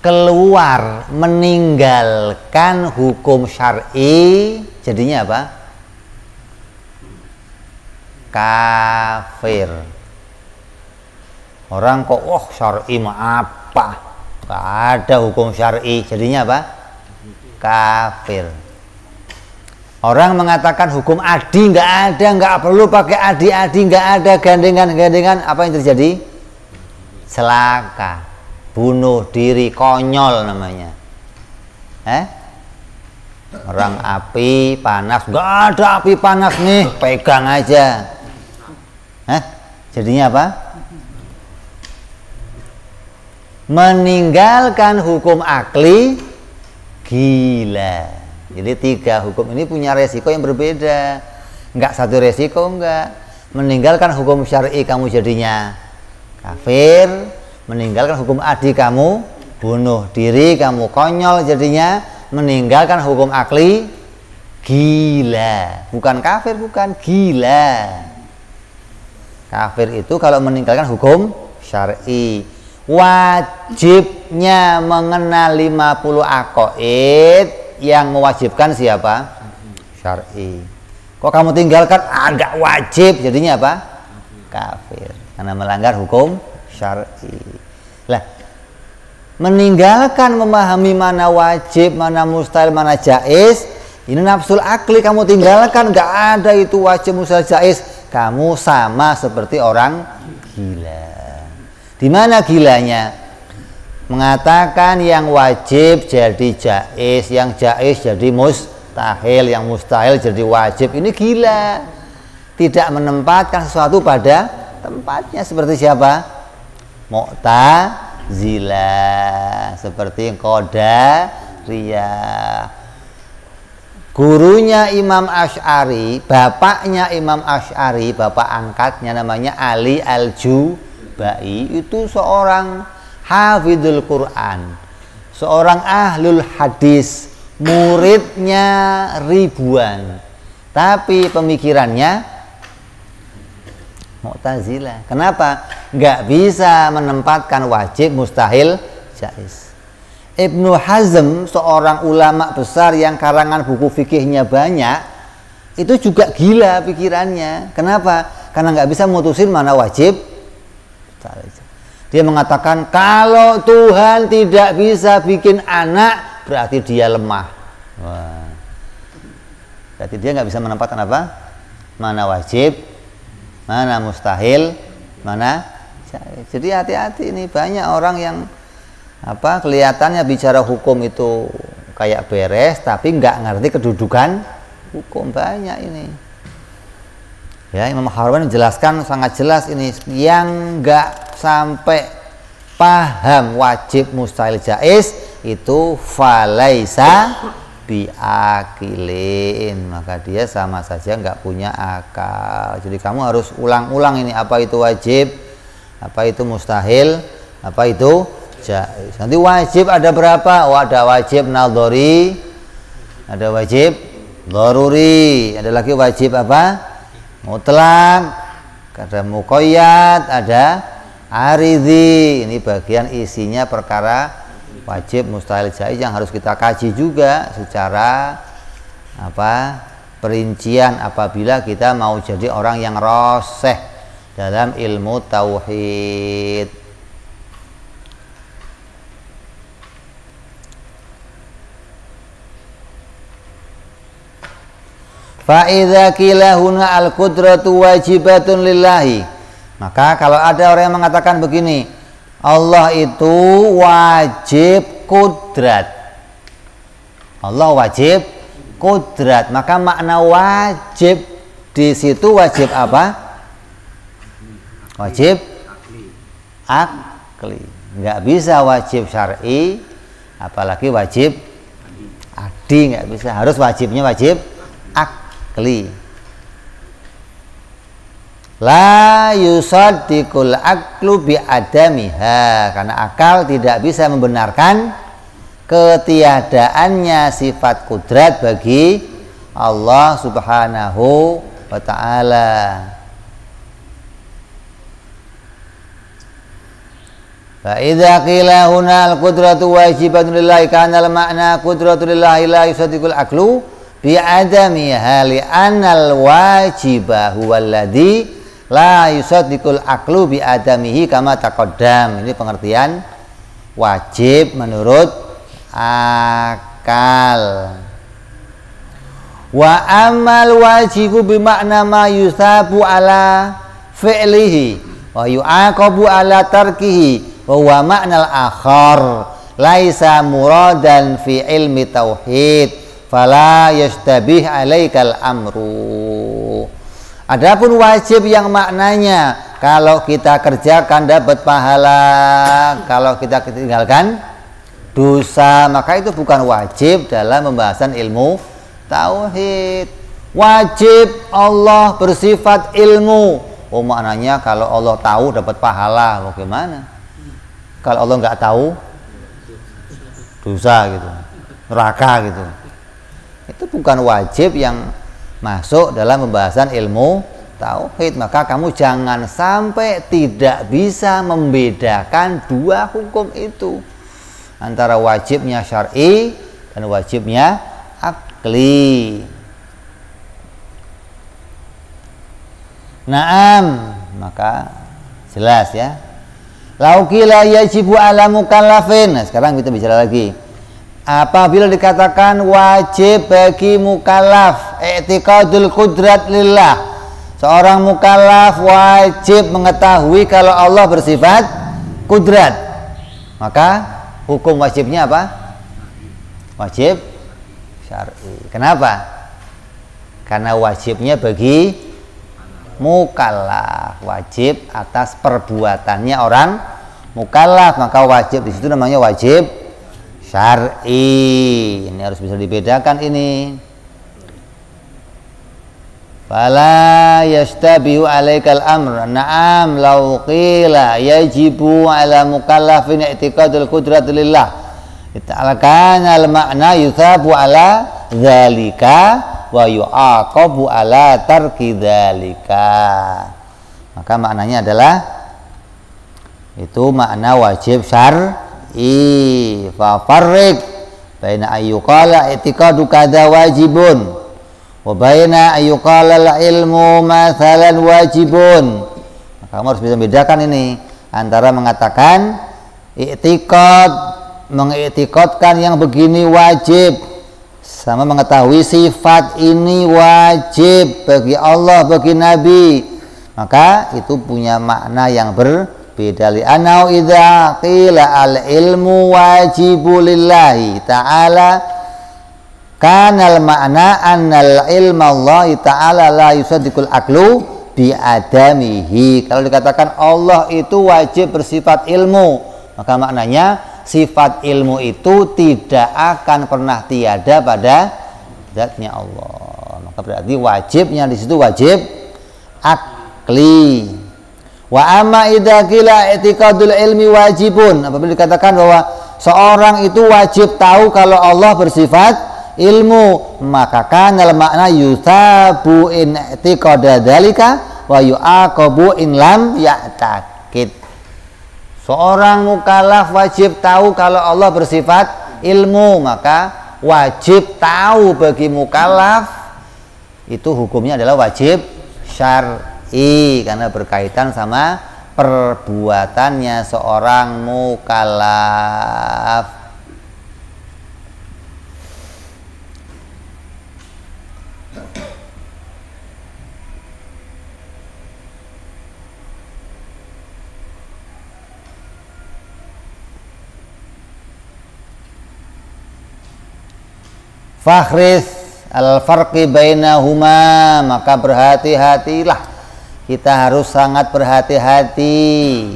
keluar meninggalkan hukum syar'i, jadinya apa? Kafir. Orang kok syar'i mah apa? Gak ada hukum syar'i, jadinya apa? Kafir. Orang mengatakan hukum adi nggak ada, nggak perlu pakai adi-adi, nggak ada gandengan-gandengan, apa yang terjadi? Celaka, bunuh diri, konyol namanya. Orang api panas, nggak ada api panas nih, pegang aja. Jadinya apa? Meninggalkan hukum akli, gila. Jadi 3 hukum ini punya resiko yang berbeda. Enggak satu resiko, enggak. Meninggalkan hukum syar'i kamu jadinya kafir, meninggalkan hukum adi kamu bunuh diri, kamu konyol jadinya, meninggalkan hukum akli gila. Bukan kafir, bukan gila. Kafir itu kalau meninggalkan hukum syar'i. Wajibnya mengenal 50 aqaid yang mewajibkan siapa? Syar'i. Kok kamu tinggalkan? Enggak wajib, jadinya apa? Kafir, karena melanggar hukum syar'i. Lah, meninggalkan memahami mana wajib, mana mustahil, mana jaiz, ini nafsul akli kamu tinggalkan, enggak ada itu wajib, mustahil, jaiz. Kamu sama seperti orang gila. Di mana gilanya? Mengatakan yang wajib jadi jaiz, yang jaiz jadi mustahil, yang mustahil jadi wajib. Ini gila. Tidak menempatkan sesuatu pada tempatnya. Seperti siapa? Mu'tazilah, seperti Qadariyah. Gurunya Imam Asy'ari, bapaknya Imam Asy'ari, bapak angkatnya namanya Ali Al-Jubai, itu seorang hafidhul Quran, seorang ahlul hadis, muridnya ribuan, tapi pemikirannya Mu'tazilah. Kenapa? Nggak bisa menempatkan wajib, mustahil, jaiz. Ibnu Hazm, seorang ulama besar yang karangan buku fikihnya banyak, itu juga gila pikirannya. Kenapa? Karena nggak bisa mutusin mana wajib. Dia mengatakan kalau Tuhan tidak bisa bikin anak, berarti dia lemah. Wah. Berarti dia nggak bisa menempatkan apa? Mana wajib, mana mustahil, mana jaiz. Jadi hati-hati, ini banyak orang yang kelihatannya bicara hukum itu kayak beres, tapi nggak ngerti kedudukan hukum. Banyak ini. Ya, Imam Harwani menjelaskan sangat jelas ini, yang nggak sampai paham wajib, mustahil, jaiz itu falaisa biakilin, maka dia sama saja nggak punya akal. Jadi kamu harus ulang-ulang ini, apa itu wajib, apa itu mustahil, apa itu jaiz. Nanti wajib ada berapa? Oh, ada wajib nadhari, ada wajib dharuri, ada lagi wajib apa? Mutlak, ada muqayyad, ada aridhi. Ini bagian isinya perkara wajib, mustahil, jaiz yang harus kita kaji juga secara perincian apabila kita mau jadi orang yang roseh dalam ilmu tauhid. Fa idza qila huna al-qudratu wajibatun lillahi. Maka kalau ada orang yang mengatakan begini, Allah itu wajib kudrat. Allah wajib kudrat. Maka makna wajib di situ wajib apa? Wajib akli. Nggak bisa wajib syar'i, apalagi wajib adi, nggak bisa. Harus wajibnya wajib akli. La yusaddiqul aklu bi adamiha, karena akal tidak bisa membenarkan ketiadaannya sifat kudrat bagi Allah Subhanahu wa ta'ala. Fa idza qila huna al-qudratu wajibatun lillahi kana al-ma'na qudratu lillahi la yusaddiqul aklu bi adamiha li anal wajiba huwa alladhi la yusaddiqul aklu bi adamihi kama taqaddam. Ini pengertian wajib menurut akal. Wa amal wajibu bimakna ma yusabu ala fi'lihi wa yu'aqabu ala tarkihi wa huwa ma'nal akhar laisa muradan fi ilmi tauhid fala yastabih alaikal amru. Adapun wajib yang maknanya kalau kita kerjakan dapat pahala, kalau kita tinggalkan dosa, maka itu bukan wajib dalam pembahasan ilmu tauhid. Wajib Allah bersifat ilmu. Oh, maknanya kalau Allah tahu dapat pahala. Bagaimana? Kalau Allah nggak tahu, dosa gitu, neraka gitu. Itu bukan wajib yang masuk dalam pembahasan ilmu tauhid. Maka kamu jangan sampai tidak bisa membedakan dua hukum itu, antara wajibnya syar'i dan wajibnya akli. Naam, maka jelas ya. Laukila yajibu ala mukallafin. Nah, sekarang kita bicara lagi. Apabila dikatakan wajib bagi mukallaf i'tiqadul qudrat lillah, seorang mukallaf wajib mengetahui kalau Allah bersifat kudrat, maka hukum wajibnya apa? Wajib syar'i. Kenapa? Karena wajibnya bagi mukallaf, wajib atas perbuatannya orang mukallaf, maka wajib di situ namanya wajib syar'i. Ini harus bisa dibedakan ini. Fala yastabihu alaikal amr. Na'am law qila yajibu ala mukallafin i'tiqadul qudrati lillah. Ita'alakana al-ma'na yuthabu ala dzalika wa yu'aqabu ala tarki dzalika. Maka maknanya adalah itu makna wajib syar'i. Fa farriq baina ayyuqala i'tiqadu kadza wajibun wa baina ayyuqala al-ilmu mathalan wajibun. Maka kamu harus bisa membedakan ini antara mengatakan i'tiqad, mengiktikadkan yang begini wajib, sama mengetahui sifat ini wajib bagi Allah, bagi Nabi, maka itu punya makna yang berbeda. Li'annahu idza qila al-ilmu wajibu lillahi ta'ala kana al-ma'na annal ilma Allah ta'ala la yusaddiqul aklu bi adamihi. Kalau dikatakan Allah itu wajib bersifat ilmu, maka maknanya sifat ilmu itu tidak akan pernah tiada pada zatnya Allah. Maka berarti wajibnya di situ wajib akli. Wa amma idza qila i'tiqadul ilmi wajibun, apabila dikatakan bahwa seorang itu wajib tahu kalau Allah bersifat ilmu, maka kanal makna yusabu in i'tiqada dzalika wa yu'aqabu in lam ya'taqid. Seorang mukallaf wajib tahu kalau Allah bersifat ilmu, maka wajib tahu bagi mukallaf itu hukumnya adalah wajib syar'i karena berkaitan sama perbuatannya seorang mukallaf. Fakhris al-farqi bainahuma, maka berhati-hatilah, kita harus sangat berhati-hati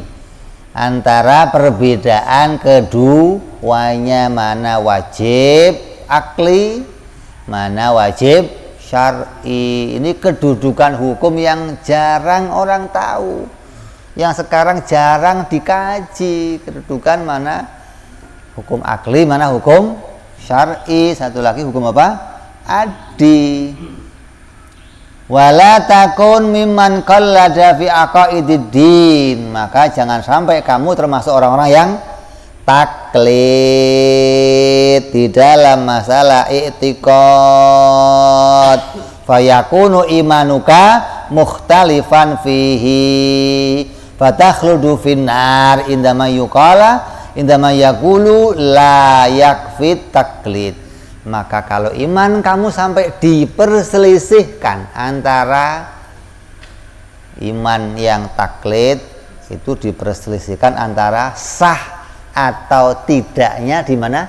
antara perbedaan keduanya, mana wajib akli, mana wajib syar'i. Ini kedudukan hukum yang jarang orang tahu, yang sekarang jarang dikaji, kedudukan mana hukum akli, mana hukum syar'i. Satu lagi hukum apa? Adi. Wala takun mimman qallada fi aqaididdin, maka jangan sampai kamu termasuk orang-orang yang taklid di dalam masalah i'tiqad. Fayakunu imanuka mukhtalifan fihi fatakhludu finnar indama yaqulu la yakfit taklid. Maka kalau iman kamu sampai diperselisihkan antara iman yang taklid, itu diperselisihkan antara sah atau tidaknya di mana?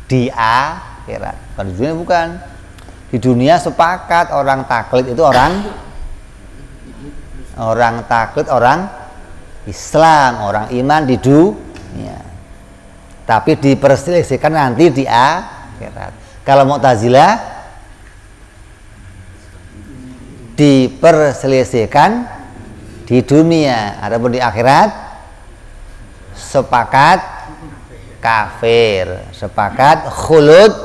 Di akhirat. Bukan di dunia, bukan. Di dunia sepakat orang taklid itu orang taklid orang Islam, orang iman di dunia. Tapi diperselisihkan nanti di akhirat. Kalau Mu'tazilah diperselisihkan di dunia, adapun di akhirat sepakat kafir, sepakat khulud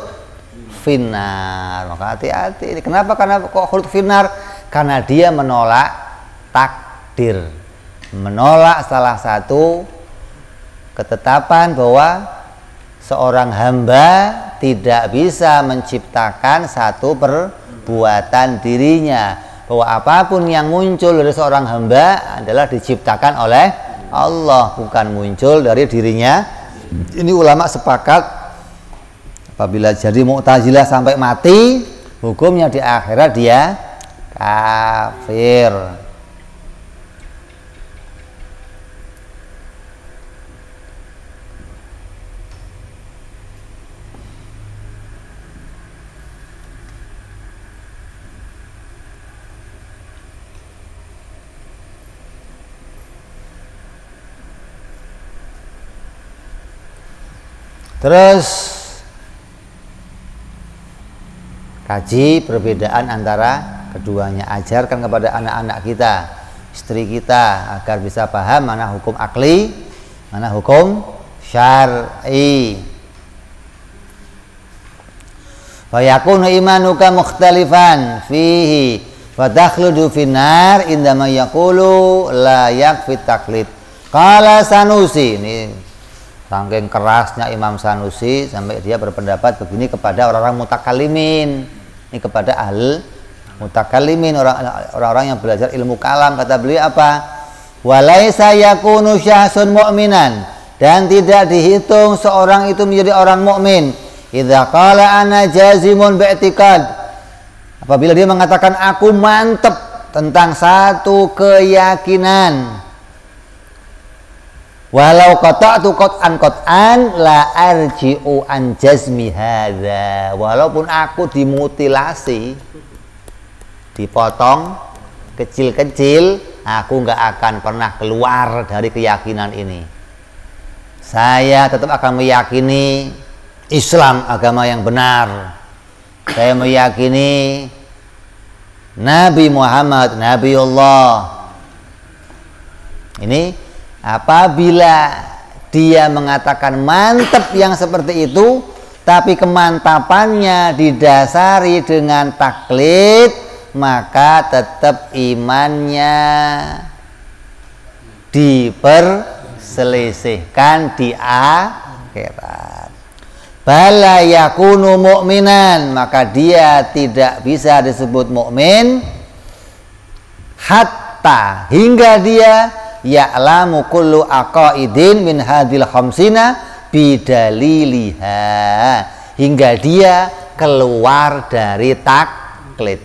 finnar. Maka hati-hati. Kenapa? Karena kok khulud finnar? Karena dia menolak takdir, menolak salah satu ketetapan bahwa seorang hamba tidak bisa menciptakan satu perbuatan dirinya, bahwa apapun yang muncul dari seorang hamba adalah diciptakan oleh Allah, bukan muncul dari dirinya. Ini ulama sepakat, apabila jadi Mu'tazilah sampai mati, hukumnya di akhirat dia kafir. Terus kaji perbedaan antara keduanya, ajarkan kepada anak-anak kita, istri kita, agar bisa paham mana hukum akli, mana hukum syar'i. Fa yakunu imanuka mukhtalifan fihi wa takhludu finnar indama yaqulu la yakfi taklid. Qala Sanusi, ini saking kerasnya Imam Sanusi sampai dia berpendapat begini kepada orang-orang mutakallimin. Ini kepada ahli mutakallimin, orang-orang yang belajar ilmu kalam. Kata beliau apa? Walaisa yakunu syahsun mu'minan, dan tidak dihitung seorang itu menjadi orang mukmin idza qala ana jazimun bi'tiqad, apabila dia mengatakan aku mantap tentang satu keyakinan. Walau qata'tu qat'an la arji'u an jazmi hadza, walaupun aku dimutilasi, dipotong kecil-kecil, aku nggak akan pernah keluar dari keyakinan ini. Saya tetap akan meyakini Islam agama yang benar. Saya meyakini Nabi Muhammad Nabiullah. Ini apabila dia mengatakan mantap yang seperti itu, tapi kemantapannya didasari dengan taklid, maka tetap imannya diperselisihkan di akhirat. Bala yakunu mu'minan, maka dia tidak bisa disebut mukmin hatta, hingga dia ya'lamu kullu aqaidin min hadil khamsina bidaliliha, hingga dia keluar dari taklid,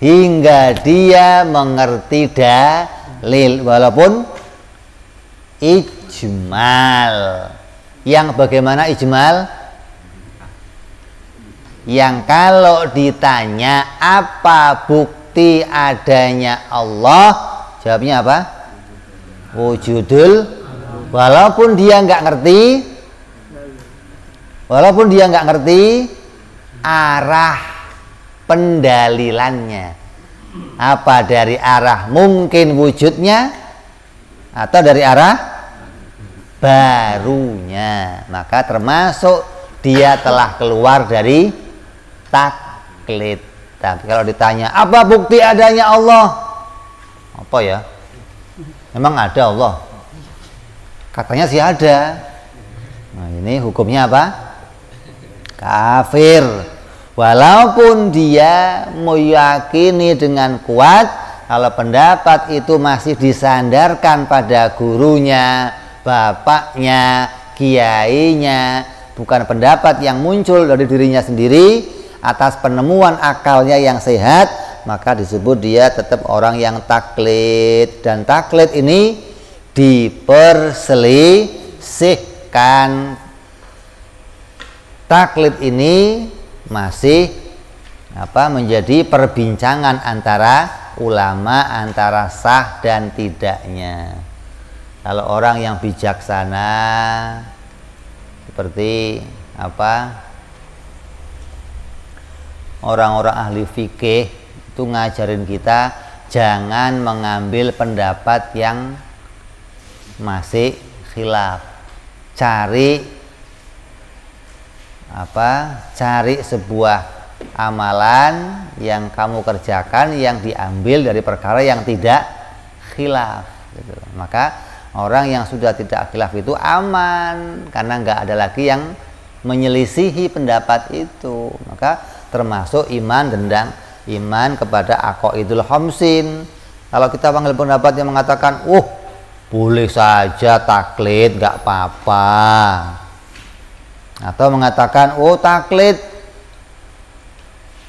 hingga dia mengerti dalil walaupun ijmal. Yang bagaimana ijmal? yang kalau ditanya apa bukti adanya Allah, jawabnya apa? Wujudul. Walaupun dia nggak ngerti arah pendalilannya, apa dari arah mungkin wujudnya atau dari arah barunya, maka termasuk dia telah keluar dari taklid. Tapi kalau ditanya apa bukti adanya Allah, apa ya? Memang ada Allah? Katanya sih ada. Nah, ini hukumnya apa? Kafir. Walaupun dia meyakini dengan kuat kalau pendapat itu masih disandarkan pada gurunya, bapaknya, kiainya, bukan pendapat yang muncul dari dirinya sendiri atas penemuan akalnya yang sehat, maka disebut dia tetap orang yang taklid. Dan taklid ini diperselisihkan. Taklid ini masih menjadi perbincangan antara ulama, antara sah dan tidaknya. Kalau orang yang bijaksana seperti orang-orang ahli fikih itu ngajarin kita jangan mengambil pendapat yang masih khilaf. Cari sebuah amalan yang kamu kerjakan yang diambil dari perkara yang tidak khilaf gitu. Maka orang yang sudah tidak khilaf itu aman karena nggak ada lagi yang menyelisihi pendapat itu. Maka termasuk iman kepada aqaidul khamsin. Kalau kita panggil pendapat yang mengatakan boleh saja taklid, nggak apa-apa, atau mengatakan taklid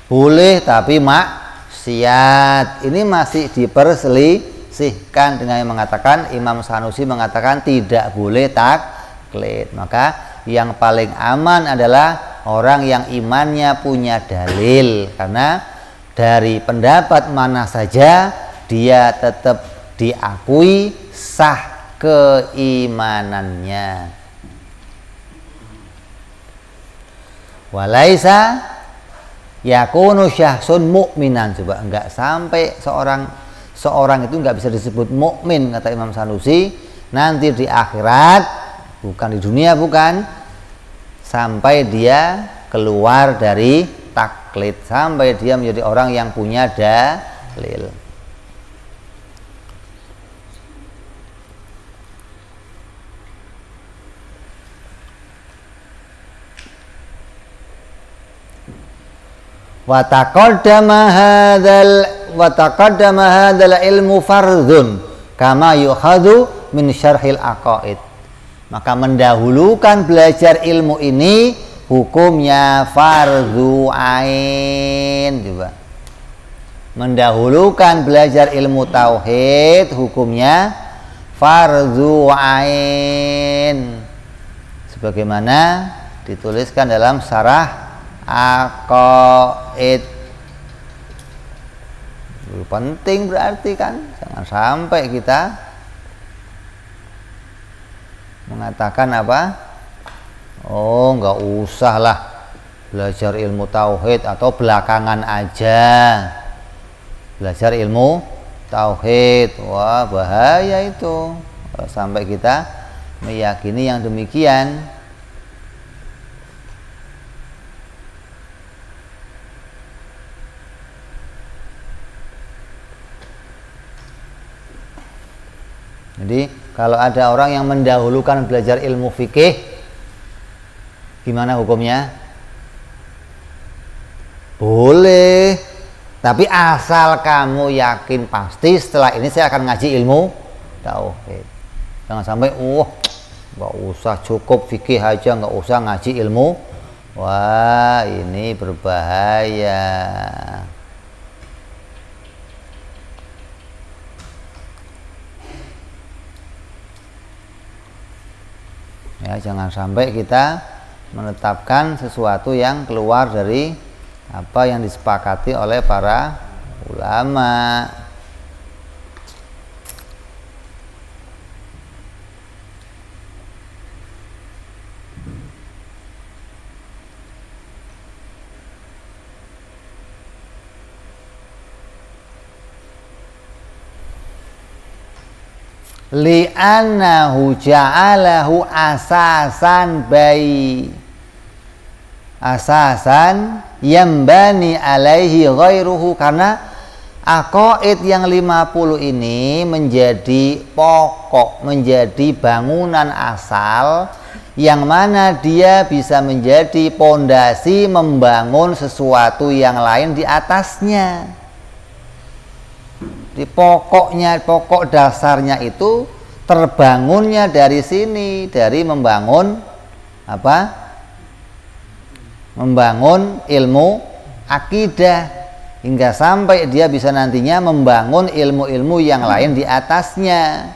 boleh tapi maksiat, ini masih diperselisihkan dengan yang mengatakan Imam Sanusi mengatakan tidak boleh taklid. Maka yang paling aman adalah orang yang imannya punya dalil, karena dari pendapat mana saja dia tetap diakui sah keimanannya. Walaisa yakunu syahsun mu'minan. Coba enggak sampai seorang itu enggak bisa disebut mukmin kata Imam Sanusi nanti di akhirat, bukan di dunia, bukan, sampai dia keluar dari taklid, sampai dia menjadi orang yang punya dalil. Wa taqaddama hadzal ilmu fardhun kama yukhadhu min syarhil aqaid. Maka mendahulukan belajar ilmu ini hukumnya fardhu ain. Coba. Mendahulukan belajar ilmu tauhid hukumnya fardhu ain. Sebagaimana dituliskan dalam syarah aqaid. Penting berarti kan, jangan sampai kita mengatakan nggak usah lah belajar ilmu tauhid atau belakangan aja belajar ilmu tauhid. Wah, bahaya itu kalau sampai kita meyakini yang demikian. Jadi kalau ada orang yang mendahulukan belajar ilmu fikih, gimana hukumnya? Boleh, tapi asal kamu yakin pasti setelah ini saya akan ngaji ilmu tauhid. Jangan sampai nggak usah, cukup fikih aja, nggak usah ngaji ilmu. Wah, ini berbahaya. Ya, jangan sampai kita menetapkan sesuatu yang keluar dari apa yang disepakati oleh para ulama. Li'annahu ja'alahu asasan yambani alaihi ghairuhu, karena aqaid yang 50 ini menjadi pokok, menjadi bangunan asal yang mana dia bisa menjadi pondasi membangun sesuatu yang lain di atasnya. Di pokoknya, pokok dasarnya itu terbangunnya dari sini, dari membangun apa? Membangun ilmu akidah, hingga sampai dia bisa nantinya membangun ilmu-ilmu yang lain di atasnya.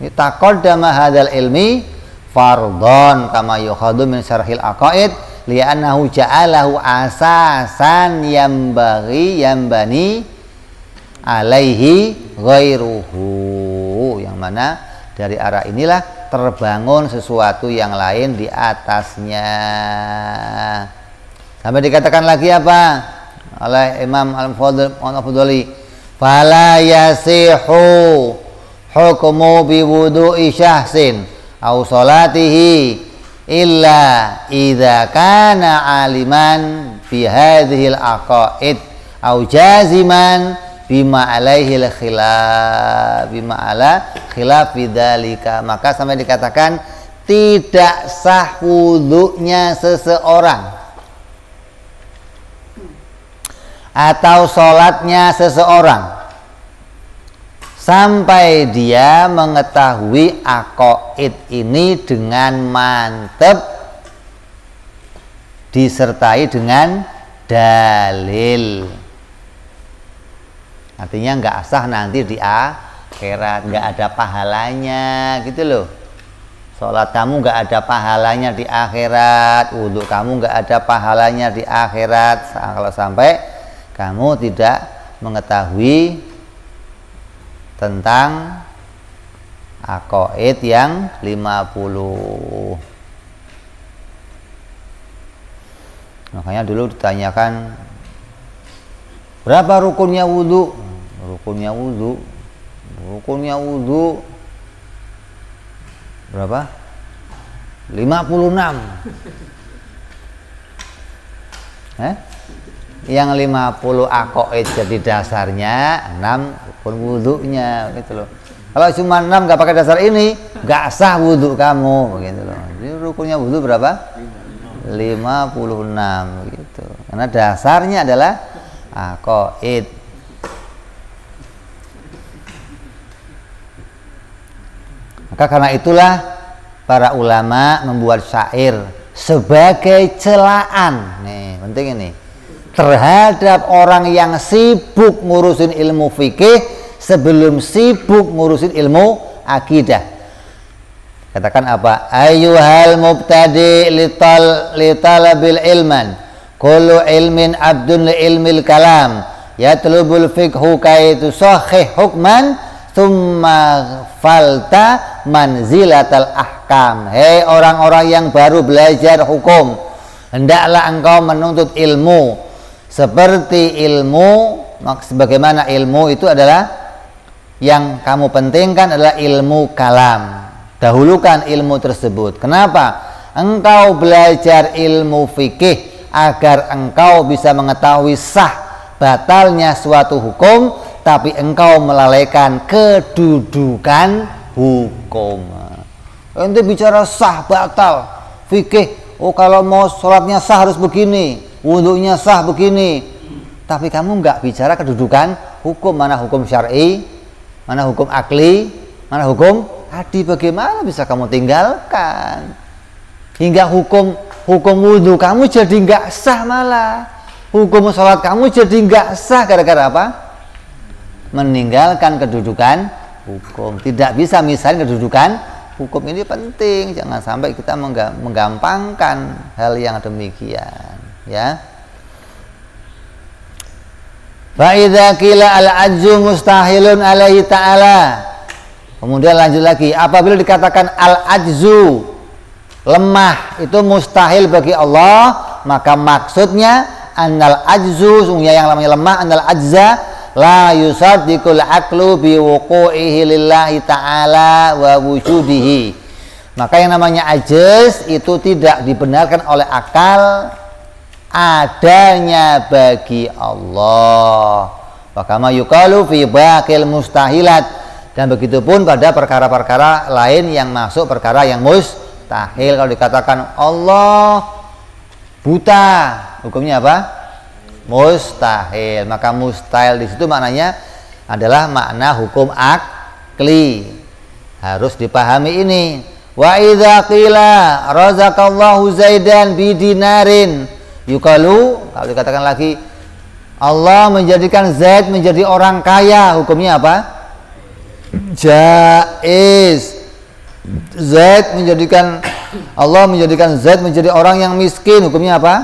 Taqaddama hadzal ilmi fardhon kama yukhadu min syarhil aqaid li'annahu ja'alahu asasan yambani alaihi ghairuhu, yang mana dari arah inilah terbangun sesuatu yang lain di atasnya. Sampai dikatakan lagi apa oleh Imam Al-Fudhali, fala yasihu hukmu biwudu'i syahsin au salatihi illa idza kana aliman fi hadhil aqaid au jaziman bima alaihi khilaf bidzalika. Maka sampai dikatakan tidak sah wudunya seseorang atau sholatnya seseorang sampai dia mengetahui aqaid ini dengan mantap disertai dengan dalil. Artinya nggak sah nanti di akhirat, nggak ada pahalanya gitu loh. Sholat kamu nggak ada pahalanya di akhirat, wudhu kamu nggak ada pahalanya di akhirat kalau sampai kamu tidak mengetahui tentang aqaid yang 50. Makanya dulu ditanyakan berapa rukunnya wudhu? Rukunnya wudhu berapa? 56. Yang 50 aqaid jadi dasarnya, 6 rukun wudhunya gitu loh. Kalau cuma 6 nggak pakai dasar ini, nggak sah wudhu kamu gitu loh. Jadi rukunnya wudhu berapa? 56 gitu. Karena dasarnya adalah aqaid. Maka karena itulah para ulama membuat syair sebagai celaan. Nih, penting ini. Terhadap orang yang sibuk ngurusin ilmu fikih sebelum sibuk ngurusin ilmu akidah. Katakan apa? Ayyuhal mubtadi litalabil ilman kullu ilmin abdun li ilmil kalam yatlubul fiqhu kaitu sahih hukman thumma falta manzilatal ahkam. Hei orang-orang yang baru belajar hukum, hendaklah engkau menuntut ilmu seperti ilmu, sebagaimana ilmu itu adalah yang kamu pentingkan adalah ilmu kalam. Dahulukan ilmu tersebut. Kenapa? Engkau belajar ilmu fikih agar engkau bisa mengetahui sah batalnya suatu hukum, tapi engkau melalaikan kedudukan hukum. Ente bicara sah batal fikih, oh kalau mau sholatnya sah harus begini, wudhunya sah begini, tapi kamu nggak bicara kedudukan hukum, mana hukum syar'i, mana hukum akli, mana hukum adi. Bagaimana bisa kamu tinggalkan hingga hukum wudhu kamu jadi nggak sah, malah hukum sholat kamu jadi nggak sah gara-gara apa? Meninggalkan kedudukan hukum. Tidak bisa misalnya kedudukan hukum ini penting, jangan sampai kita menggampangkan hal yang demikian, ya. Fa idza qila al-ajzu mustahilun alaihi ta'ala. Kemudian lanjut lagi, apabila dikatakan al-ajzu, lemah itu mustahil bagi Allah, maka maksudnya annal ajzu, sungguhnya yang namanya lemah, annal ajza la yusaddiqul aqlu bi wuqu'ihi lillahi ta'ala wa wujudihi. Maka yang namanya ajz itu tidak dibenarkan oleh akal adanya bagi Allah. Wakama yuqalu fi baqil mustahilat, dan begitupun pada perkara-perkara lain yang masuk perkara yang mustahil. Kalau dikatakan Allah buta, hukumnya apa? Mustahil. Maka mustahil di situ maknanya adalah makna hukum akli. Harus dipahami ini. Wa idza qila razaqallahu Zaidan bidinarin yuqalu, kalau dikatakan lagi Allah menjadikan Zaid menjadi orang kaya, hukumnya apa? Jaiz. Allah menjadikan Zaid menjadi orang yang miskin, hukumnya apa?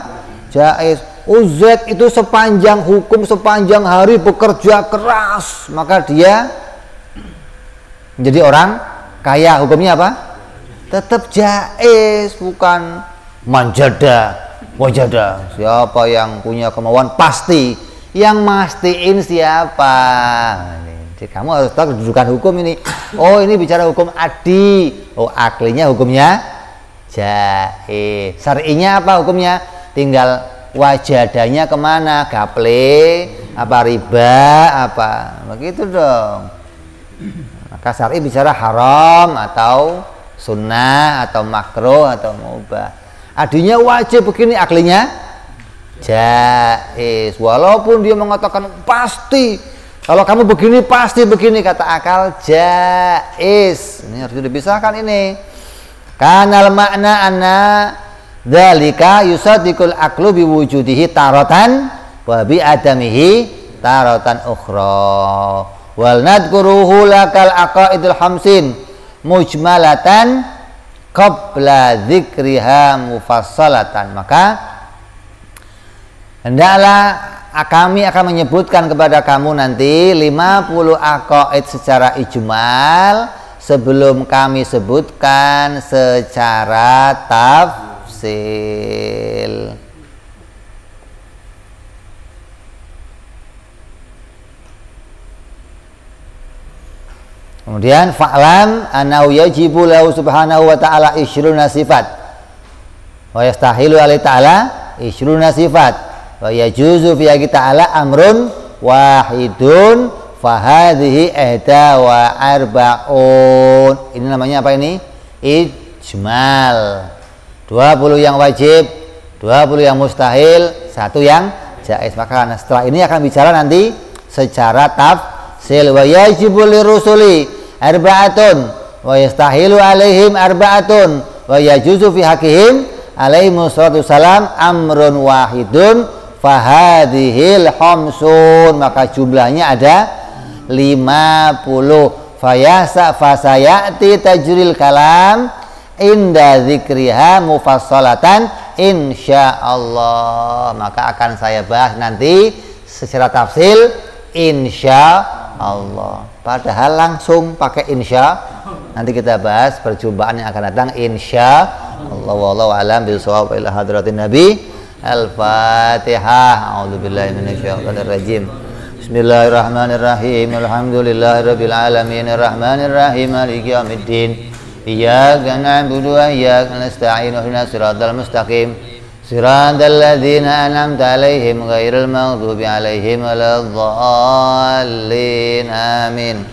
Jaiz. Zaid itu sepanjang hukum, sepanjang hari bekerja keras, maka dia menjadi orang kaya, hukumnya apa? Tetap jaiz, bukan manjada, wajada. Siapa yang punya kemauan pasti, yang mastiin siapa. Jadi kamu harus tahu kedudukan hukum ini. Oh, ini bicara hukum adi. Oh, aklinya hukumnya jaiz. Syar'inya apa hukumnya? Tinggal wajadanya kemana, gaple apa riba apa, begitu dong. Maka syar'i bicara haram atau sunnah atau makruh atau mubah. Adinya wajib begini, aklinya jaiz. Walaupun dia mengatakan pasti, kalau kamu begini pasti begini, kata akal jaiz. Ini harus dipisahkan ini. Kanal makna anna dzalika yusaddiqul aqlu biwujudihi taratan wa bi adamihi taratan ukhra. Wal nadkuruhu lakal aqaidul hamsin mujmalatan qabla dzikriha mufassalatan. Maka hendaklah kami akan menyebutkan kepada kamu nanti 50 aqaid secara ijmal sebelum kami sebutkan secara tafsil. Kemudian fa'lam annahu yajibu lahu subhanahu wa ta'ala isyruna sifat wa yastahilu alaihi ta'ala isyruna sifat wa yajuzu fi ta'ala amrun wahidun fahadhihi ihda wa arba'un. Ini namanya apa ini? Ijmal. 20 yang wajib, 20 yang mustahil, 1 yang jaiz. Maka setelah ini akan bicara nanti secara tafsil. Wa yajibu lirusuli arba'atun wa yastahilu alaihim arba'atun wa yajuzu fi haqqihim alaihi wassalatu salam amrun wahidun fahadhil khamsun. Maka jumlahnya ada 50. Fasayati tajril kalam inda zikriha mufassalatan insyaallah. Maka akan saya bahas nanti secara tafsil insyaallah. Padahal langsung pakai insya. Nanti kita bahas perjumpaan yang akan datang insyaallah. Wallahu a'lam bishawab. Ila hadratin nabi. Al-Fatihah. A'udzubillahi minasyaitonir rajim. Bismillahirrahmanirrahim. Alhamdulillahirabbil alamin arrahmanir rahim maliki yaumiddin. Iyyaka na'budu wa iyyaka nasta'in ihdinas siratal mustaqim siratal ladzina an'amta 'alaihim ghairil maghdubi 'alaihim waladdallin. Amin.